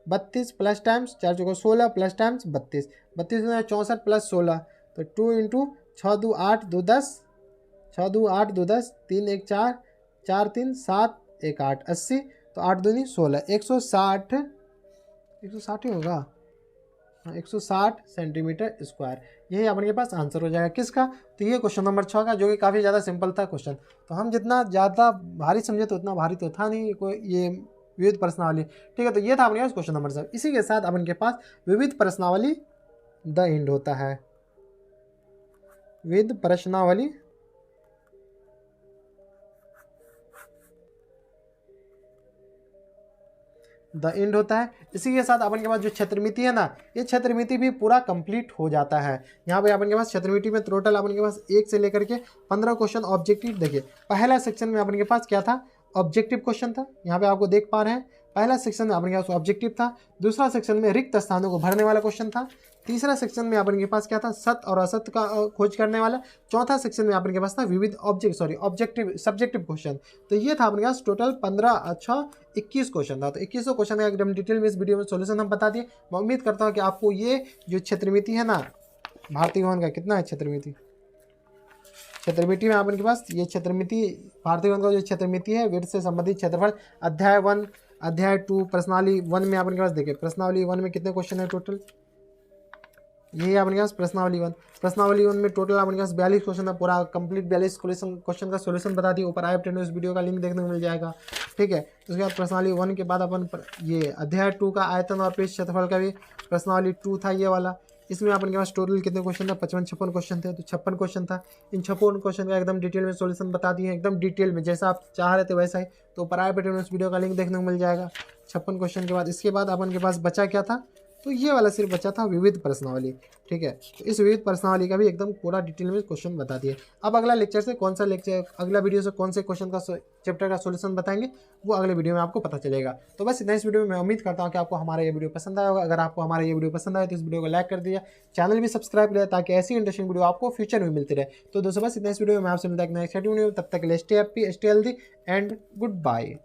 32 प्लस टाइम्स 4 चौका 16 प्लस टाइम्स 32, 32 64 प्लस 16, तो 2 × 6 2 8 2 10, 6 2 8 2 10, 3 1 4 4 3 7 1 8 80, तो 8 दूनी 16, 160 ही होगा, 160 सेंटीमीटर स्क्वायर। यही अपन के पास आंसर हो जाएगा किसका, तो ये क्वेश्चन नंबर 6 का, जो कि काफ़ी ज़्यादा सिंपल था क्वेश्चन। तो हम जितना ज़्यादा भारी समझे तो उतना भारी तो था नहीं कोई ये विविध प्रश्नावली। ठीक है, तो ये था अपने पास क्वेश्चन नंबर 7। इसी के साथ अपन के पास विविध प्रश्नावली द एंड होता है, विविध प्रश्नावली द एंड होता है। इसी के साथ अपन के पास जो क्षेत्रमिति है ना, ये क्षेत्रमिति भी पूरा कंप्लीट हो जाता है। यहाँ पे अपन के पास क्षेत्रमिति में टोटल अपन के पास 1 से लेकर के 15 क्वेश्चन ऑब्जेक्टिव। देखिए पहला सेक्शन में अपन के पास क्या था, ऑब्जेक्टिव क्वेश्चन था, यहाँ पे आपको देख पा रहे हैं। पहला सेक्शन में अपन के पास ऑब्जेक्टिव था, दूसरा सेक्शन में रिक्त स्थानों को भरने वाला क्वेश्चन था, तीसरा सेक्शन में अपन के पास क्या था, सत्य और असत्य का खोज करने वाला, चौथा सेक्शन में अपन के पास था विविध ऑब्जेक्टिव सब्जेक्टिव क्वेश्चन। तो ये था अपन के पास टोटल 21 क्वेश्चन था। तो 21 क्वेश्चन का एकदम डिटेल में इस वीडियो में सोल्यूशन हम बता दिए। मैं उम्मीद करता हूँ कि आपको ये जो क्षेत्रमिति है ना, भारतीय भवन का कितना है क्षेत्रमिति में अपन के पास ये क्षेत्रमिति भारतीय भवन का जो क्षेत्रमिति है वृत्त से संबंधित क्षेत्रफल, अध्याय 1 अध्याय 2 प्रश्नावली 1 में अपन के पास देखिए प्रश्नावली 1 में कितने क्वेश्चन है टोटल, यही अपन के पास प्रश्नावली 1 में टोटल अपन के पास 42 क्वेश्चन है। पूरा कंप्लीट 42 क्वेश्चन का सोल्यूशन बता दिए। ऊपर आई बटन इस वीडियो का लिंक देखने को मिल जाएगा। ठीक है, तो उसके बाद प्रश्नावली 1 के बाद अपन ये अध्याय 2 का आयतन और पृष्ठ क्षेत्रफल का भी प्रश्नावली 2 था ये वाला। इसमें अपन के पास टोटल कितने क्वेश्चन था, 56 क्वेश्चन थे, तो 56 क्वेश्चन था। इन 56 क्वेश्चन का एकदम डिटेल में सोल्यूशन बता दिए, एकदम डिटेल में जैसा आप चाह रहे थे वैसा ही। तो ऊपर आई बटन में इस वीडियो का लिंक देखने को मिल जाएगा। 56 क्वेश्चन के बाद इसके बाद अपन के पास बचा क्या था, तो ये वाला सिर्फ बचा था विविध प्रश्नावली। ठीक है, तो इस विविध प्रश्नावली का भी एकदम पूरा डिटेल में क्वेश्चन बता दिए। अब अगला लेक्चर से कौन सा लेक्चर, अगला वीडियो से कौन से क्वेश्चन का चैप्टर का सोल्यूशन बताएंगे वो अगले वीडियो में आपको पता चलेगा। तो बस इतना इस वीडियो में। मैं उम्मीद करता हूँ कि आपको हमारा ये वीडियो पसंद आया होगा। अगर आपको हमारा ये वीडियो पसंद आए तो इस वीडियो को लाइक कर दिया, चैनल भी सब्सक्राइब किया, ताकि ऐसी इंटरेस्टिंग वीडियो आपको फ्यूचर में मिलती रहे। तो दोस्तों बस इतना इस वीडियो में मैं आपसे मिलता है नेक्स्ट वीडियो। तब तक के लिए stay happy, stay healthy and good bye.